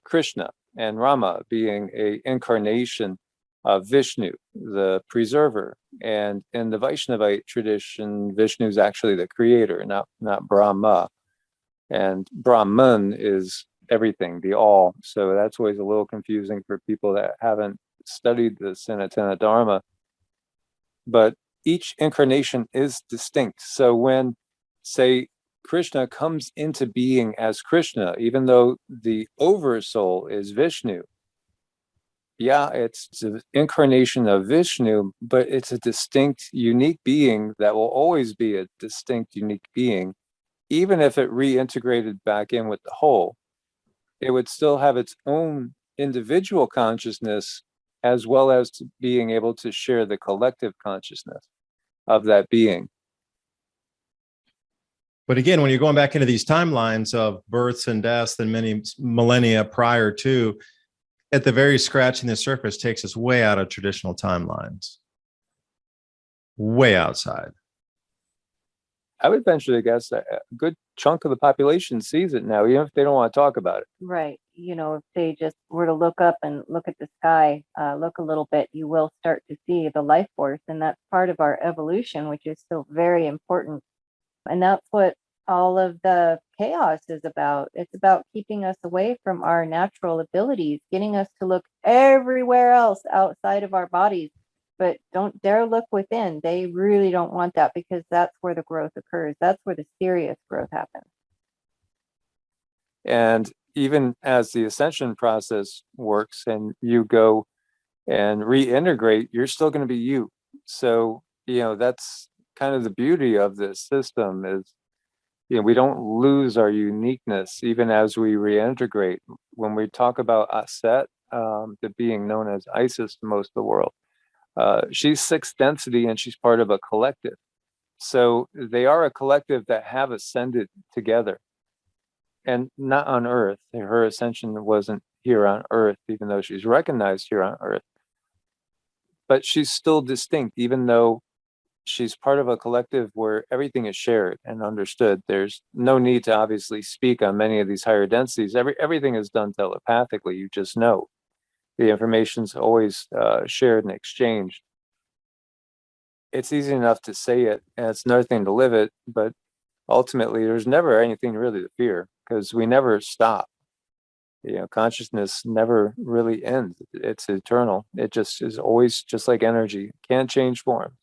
Krishna and Rama being a incarnation of Vishnu, the preserver. And in the Vaishnavite tradition, Vishnu is actually the creator, not Brahma. And Brahman is everything, the all. So that's always a little confusing for people that haven't studied the Sanatana Dharma. But each incarnation is distinct. So when, say, Krishna comes into being as Krishna, even though the oversoul is Vishnu, yeah, it's an incarnation of Vishnu, but it's a distinct, unique being that will always be a distinct, unique being. Even if it reintegrated back in with the whole, it would still have its own individual consciousness as well as to being able to share the collective consciousness of that being. But again, when you're going back into these timelines of births and deaths and many millennia prior to, at the very scratching the surface takes us way out of traditional timelines. Way outside. I would venture to guess that a good chunk of the population sees it now, even if they don't want to talk about it. Right. If they just were to look up and look at the sky, look a little bit, you will start to see the life force. And that's part of our evolution, which is still very important. And that's what all of the chaos is about. It's about keeping us away from our natural abilities, getting us to look everywhere else outside of our bodies. But don't dare look within. They really don't want that because that's where the growth occurs. That's where the serious growth happens. And even as the ascension process works and you go and reintegrate, you're still going to be you. So, that's kind of the beauty of this system is, we don't lose our uniqueness even as we reintegrate. When we talk about Aset, the being known as Isis to most of the world, she's sixth density and she's part of a collective. So they are a collective that have ascended together and not on Earth. Her ascension wasn't here on Earth, even though she's recognized here on Earth. But she's still distinct, even though she's part of a collective where everything is shared and understood. There's no need to obviously speak on many of these higher densities. Everything is done telepathically. You just know the information's always shared and exchanged. It's easy enough to say it, and it's another thing to live it, but ultimately there's never anything really to fear because we never stop. Consciousness never really ends. It's eternal. It just is always just like energy, can't change form.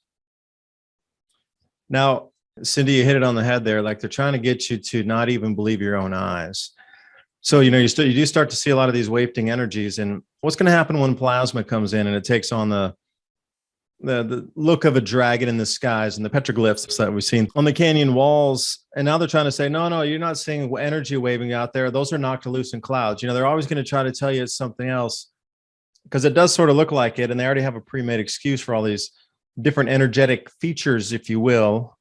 Now, Cindy, you hit it on the head there. Like they're trying to get you to not even believe your own eyes. So, you do start to see a lot of these wafting energies. And what's going to happen when plasma comes in and it takes on the look of a dragon in the skies and the petroglyphs that we've seen on the canyon walls? And now they're trying to say, no, you're not seeing energy waving out there. Those are noctilucent clouds. They're always going to try to tell you it's something else because it does sort of look like it. And they already have a pre-made excuse for all these different energetic features, if you will,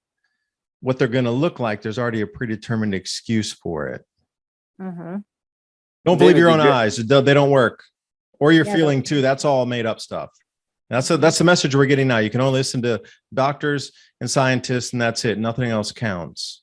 what they're going to look like. There's already a predetermined excuse for it. Mm-hmm. Don't believe your own eyes. They don't work. Or your feeling too. That's all made up stuff. That's the message we're getting now. You can only listen to doctors and scientists, and that's it. Nothing else counts.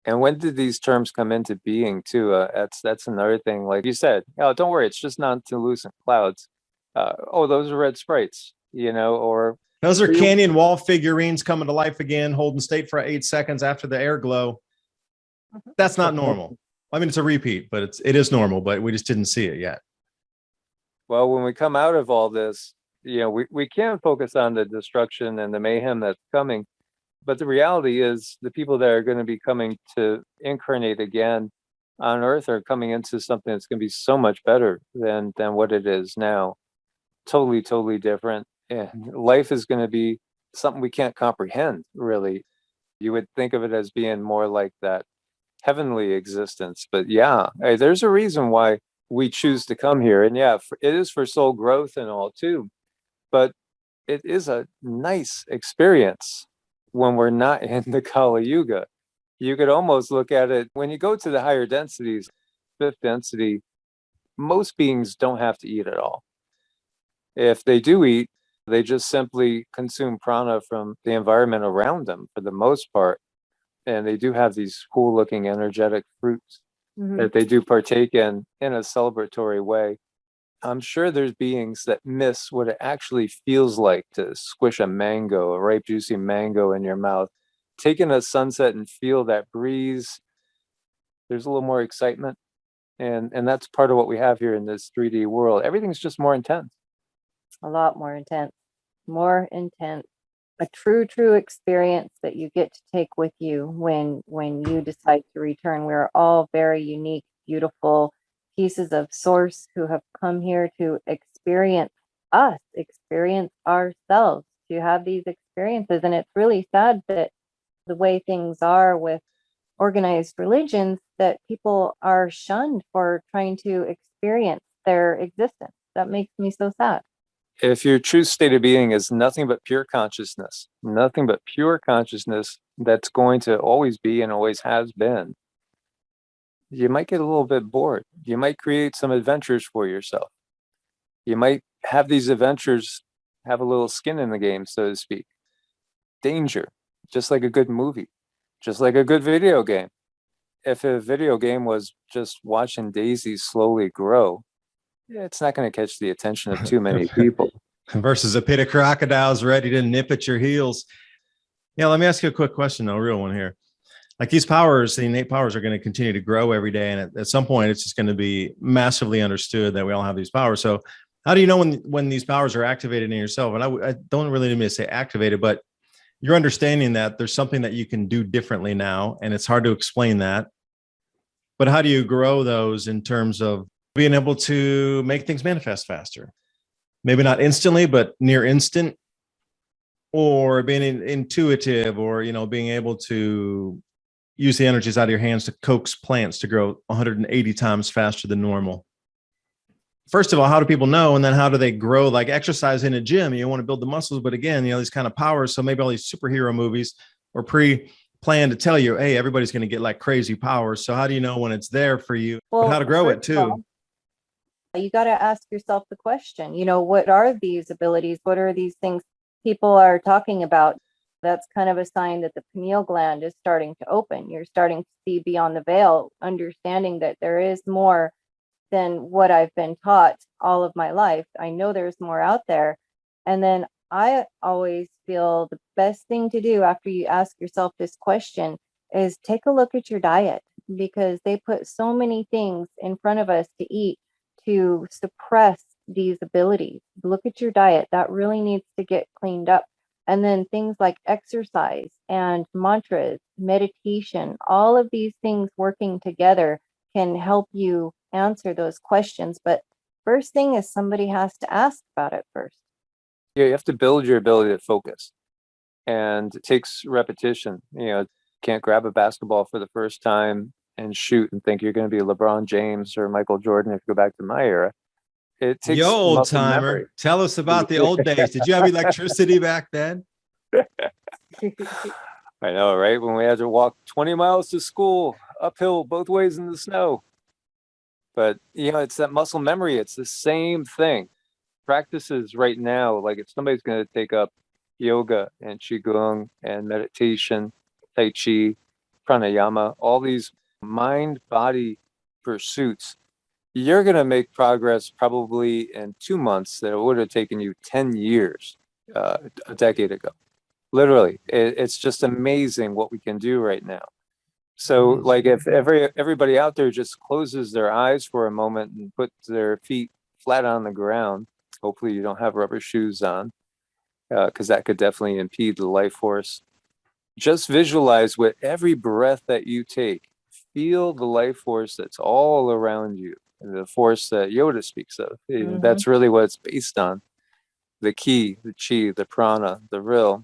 And when did these terms come into being too? That's another thing. Like you said, don't worry, it's just noctilucent clouds. Those are red sprites, or those are canyon wall figurines coming to life again, holding state for 8 seconds after the air glow. That's not normal. I mean, it's a repeat, but it is normal, but we just didn't see it yet. Well, when we come out of all this, we can focus on the destruction and the mayhem that's coming. But the reality is the people that are going to be coming to incarnate again on Earth are coming into something that's going to be so much better than what it is now. Totally, totally different. And life is going to be something we can't comprehend, really. You would think of it as being more like that heavenly existence. But there's a reason why we choose to come here. And it is for soul growth and all too. But it is a nice experience when we're not in the Kali Yuga. You could almost look at it when you go to the higher densities, fifth density, most beings don't have to eat at all. If they do eat, they just simply consume prana from the environment around them for the most part. And they do have these cool looking energetic fruits that they do partake in a celebratory way. I'm sure there's beings that miss what it actually feels like to squish a ripe, juicy mango in your mouth. Taking a sunset and feel that breeze, there's a little more excitement. And that's part of what we have here in this 3D world. Everything's just more intense. A lot more intense. More intense. A true experience that you get to take with you when you decide to return. We're all very unique, beautiful pieces of source who have come here to experience us, experience ourselves, to have these experiences. And it's really sad that the way things are with organized religions, that people are shunned for trying to experience their existence. That makes me so sad. If your true state of being is nothing but pure consciousness that's going to always be and always has been, you might get a little bit bored. You might create some adventures for yourself. You might have these adventures have a little skin in the game, so to speak. Danger, just like a good movie, just like a good video game. If a video game was just watching daisies slowly grow, it's not going to catch the attention of too many people. Versus a pit of crocodiles ready to nip at your heels. Yeah, let me ask you a quick question, though, a real one here. Like these powers, the innate powers are going to continue to grow every day. And at some point, it's just going to be massively understood that we all have these powers. So how do you know when these powers are activated in yourself? And I don't really need to say activated, but you're understanding that there's something that you can do differently now. And it's hard to explain that. But how do you grow those in terms of being able to make things manifest faster? Maybe not instantly, but near instant, or being intuitive, or, being able to use the energies out of your hands to coax plants to grow 180 times faster than normal. First of all, how do people know? And then how do they grow? Like exercise in a gym, you want to build the muscles, but again, these kind of powers. So maybe all these superhero movies are pre-planned to tell you, hey, everybody's going to get like crazy powers. So how do you know when it's there for you? Well, how to grow it too? You got to ask yourself the question, what are these abilities? What are these things people are talking about? That's kind of a sign that the pineal gland is starting to open. You're starting to see beyond the veil, understanding that there is more than what I've been taught all of my life. I know there's more out there. And then I always feel the best thing to do after you ask yourself this question is take a look at your diet, because they put so many things in front of us to eat to suppress these abilities. Look at your diet. That really needs to get cleaned up. And then things like exercise and mantras, meditation, all of these things working together can help you answer those questions. But first thing is somebody has to ask about it first. Yeah, you have to build your ability to focus. And it takes repetition. Can't grab a basketball for the first time and shoot and think you're going to be LeBron James or Michael Jordan if you go back to my era. It Yo, takes old muscle memory. timer, tell us about the old days. Did you have electricity back then? I know, right? When we had to walk 20 miles to school, uphill both ways in the snow. But, it's that muscle memory. It's the same thing. Practices right now, like if somebody's going to take up yoga and Qigong and meditation, Tai Chi, pranayama, all these mind-body pursuits, you're going to make progress probably in 2 months that it would have taken you 10 years a decade ago. Literally, it's just amazing what we can do right now. So like if everybody out there just closes their eyes for a moment and puts their feet flat on the ground, hopefully you don't have rubber shoes on, because that could definitely impede the life force. Just visualize with every breath that you take, feel the life force that's all around you, the force that Yoda speaks of. That's really what it's based on. The ki, the chi, the prana, the ril.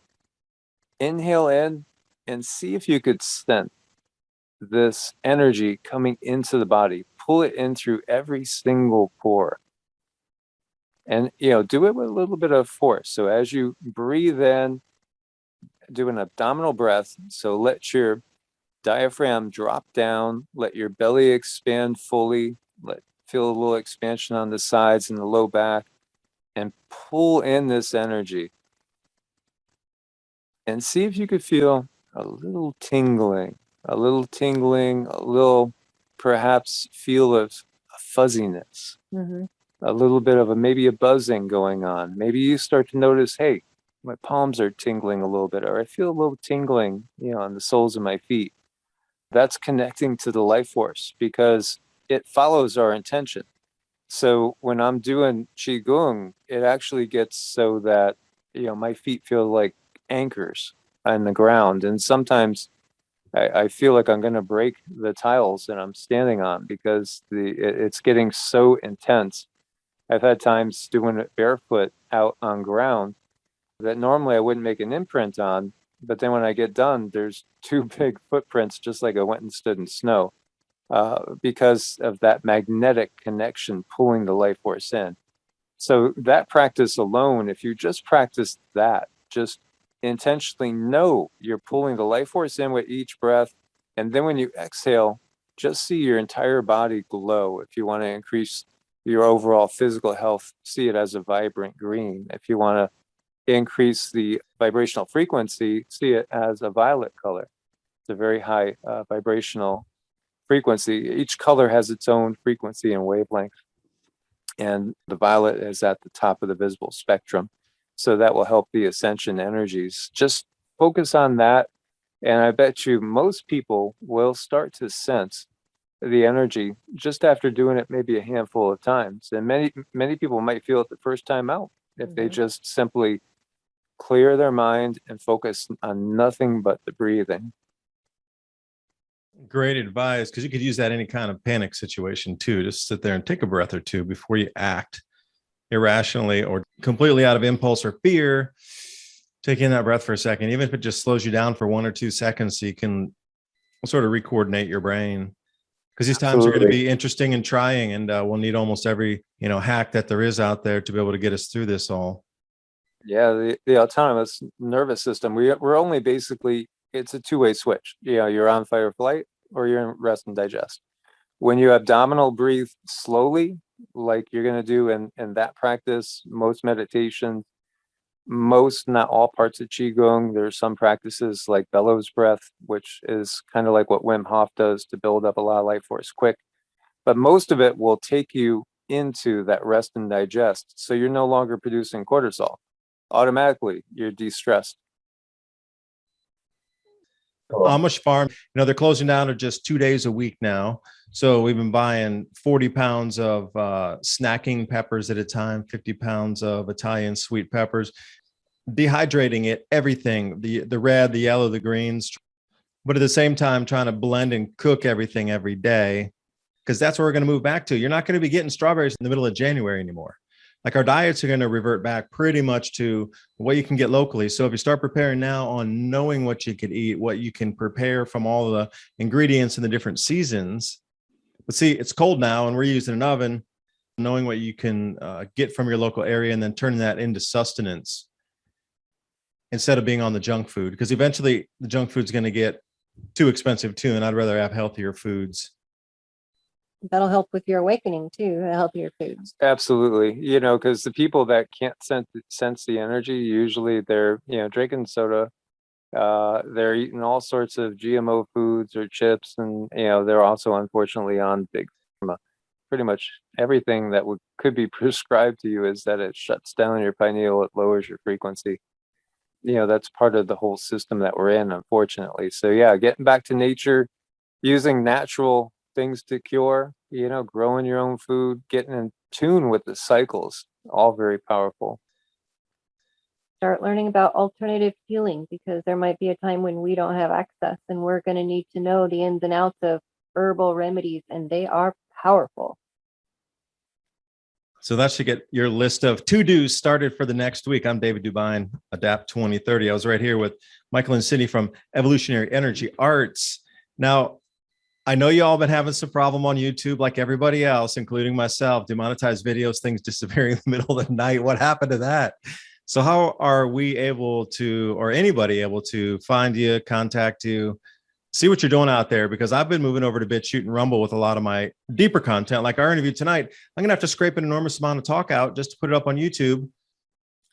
Inhale in and see if you could sense this energy coming into the body. Pull it in through every single pore. And, do it with a little bit of force. So as you breathe in, do an abdominal breath. So let your diaphragm drop down, let your belly expand fully, feel a little expansion on the sides and the low back, and pull in this energy. And see if you could feel a little tingling, a little perhaps feel of fuzziness, a little bit of maybe a buzzing going on. Maybe you start to notice, hey, my palms are tingling a little bit, or I feel a little tingling, on the soles of my feet. That's connecting to the life force because it follows our intention. So when I'm doing Qigong, it actually gets so that, my feet feel like anchors on the ground. And sometimes I feel like I'm going to break the tiles that I'm standing on because it's getting so intense. I've had times doing it barefoot out on ground that normally I wouldn't make an imprint on. But then when I get done, there's 2 big footprints, just like I went and stood in snow, because of that magnetic connection pulling the life force in. So that practice alone, if you just practice that, just intentionally know you're pulling the life force in with each breath. And then when you exhale, just see your entire body glow. If you want to increase your overall physical health, see it as a vibrant green. If you want to increase the vibrational frequency, see it as a violet color. It's a very high vibrational frequency. Each color has its own frequency and wavelength. And the violet is at the top of the visible spectrum. So that will help the ascension energies. Just focus on that. And I bet you most people will start to sense the energy just after doing it maybe a handful of times. And many people might feel it the first time out if they just simply clear their mind and focus on nothing but the breathing. Great advice, because you could use that in any kind of panic situation too. Just sit there and take a breath or two before you act irrationally or completely out of impulse or fear. Take in that breath for a second, even if it just slows you down for 1 or 2 seconds, so you can sort of recoordinate your brain. Because these times are going to be interesting and trying, and we'll need almost every hack that there is out there to be able to get us through this all. Yeah, the autonomous nervous system. We're only basically, it's a two-way switch. You're on fight or flight, or you're in rest and digest. When you abdominal breathe slowly, like you're going to do in that practice, most meditations, most, not all parts of Qigong. There's some practices like bellows breath, which is kind of like what Wim Hof does to build up a lot of life force quick. But most of it will take you into that rest and digest. So you're no longer producing cortisol. Automatically, you're de-stressed. Amish farm, they're closing down to just 2 days a week now. So we've been buying 40 pounds of snacking peppers at a time, 50 pounds of Italian sweet peppers, dehydrating it, everything, the red, the yellow, the greens, but at the same time, trying to blend and cook everything every day, because that's what we're going to move back to. You're not going to be getting strawberries in the middle of January anymore. Like, our diets are going to revert back pretty much to what you can get locally. So if you start preparing now on knowing what you could eat, what you can prepare from all the ingredients in the different seasons. But see, it's cold now and we're using an oven, knowing what you can get from your local area and then turning that into sustenance instead of being on the junk food, because eventually the junk food's going to get too expensive too. And I'd rather have healthier foods. That'll help with your awakening too, healthier foods. Absolutely. Because the people that can't sense the energy, usually they're, drinking soda, they're eating all sorts of GMO foods or chips, and, they're also unfortunately on big pharma. Pretty much everything that could be prescribed to you is that it shuts down your pineal, it lowers your frequency. That's part of the whole system that we're in, unfortunately. So yeah, getting back to nature, using natural things to cure, growing your own food, getting in tune with the cycles, all very powerful. Start learning about alternative healing, because there might be a time when we don't have access and we're going to need to know the ins and outs of herbal remedies, and they are powerful. So that should get your list of to-dos started for the next week. I'm David Byne, Adapt 2030. I was right here with Michael and Cindy from Evolutionary Energy Arts. Now, I know you all been having some problem on YouTube, like everybody else, including myself. Demonetized videos, things disappearing in the middle of the night. What happened to that? So how are we able to, or anybody able to, find you, contact you, see what you're doing out there? Because I've been moving over to BitChute and Rumble with a lot of my deeper content, like our interview tonight. I'm going to have to scrape an enormous amount of talk out just to put it up on YouTube.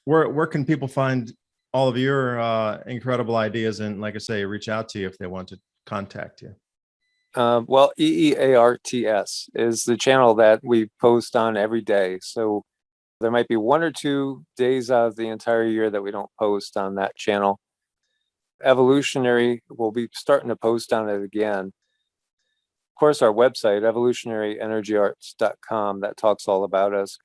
Where can people find all of your incredible ideas and, like I say, reach out to you if they want to contact you? Well, EEARTS is the channel that we post on every day. So there might be 1 or 2 days out of the entire year that we don't post on that channel. Evolutionary, we'll be starting to post on it again. Of course, our website, evolutionaryenergyarts.com, that talks all about us.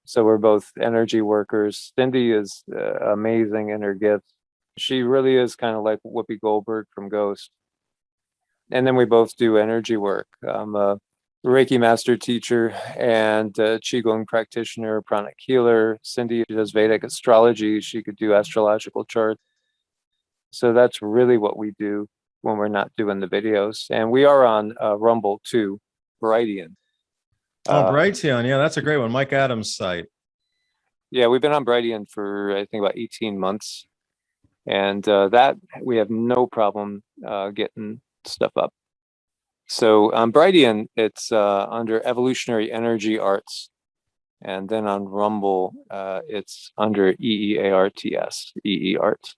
So we're both energy workers. Cindy is amazing in her gifts. She really is kind of like Whoopi Goldberg from Ghost. And then we both do energy work. I'm a Reiki master teacher and a Qigong practitioner, pranic healer. Cindy does Vedic astrology. She could do astrological charts. So that's really what we do when we're not doing the videos. And we are on Rumble too, Brightian. Brightian. Yeah, that's a great one. Mike Adams' site. Yeah, we've been on Brightian for, I think, about 18 months. And that we have no problem getting stuff up. So on Brightian, it's under Evolutionary Energy Arts. And then on Rumble, it's under EEARTS, EE Arts.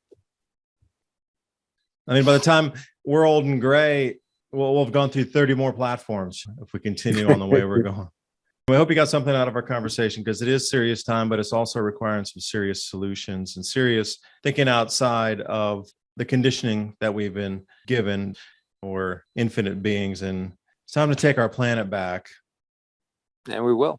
I mean, by the time we're old and gray, we'll have gone through 30 more platforms if we continue on the way we're going. We hope you got something out of our conversation, because it is serious time, but it's also requiring some serious solutions and serious thinking outside of the conditioning that we've been given. We're infinite beings, and it's time to take our planet back. And we will.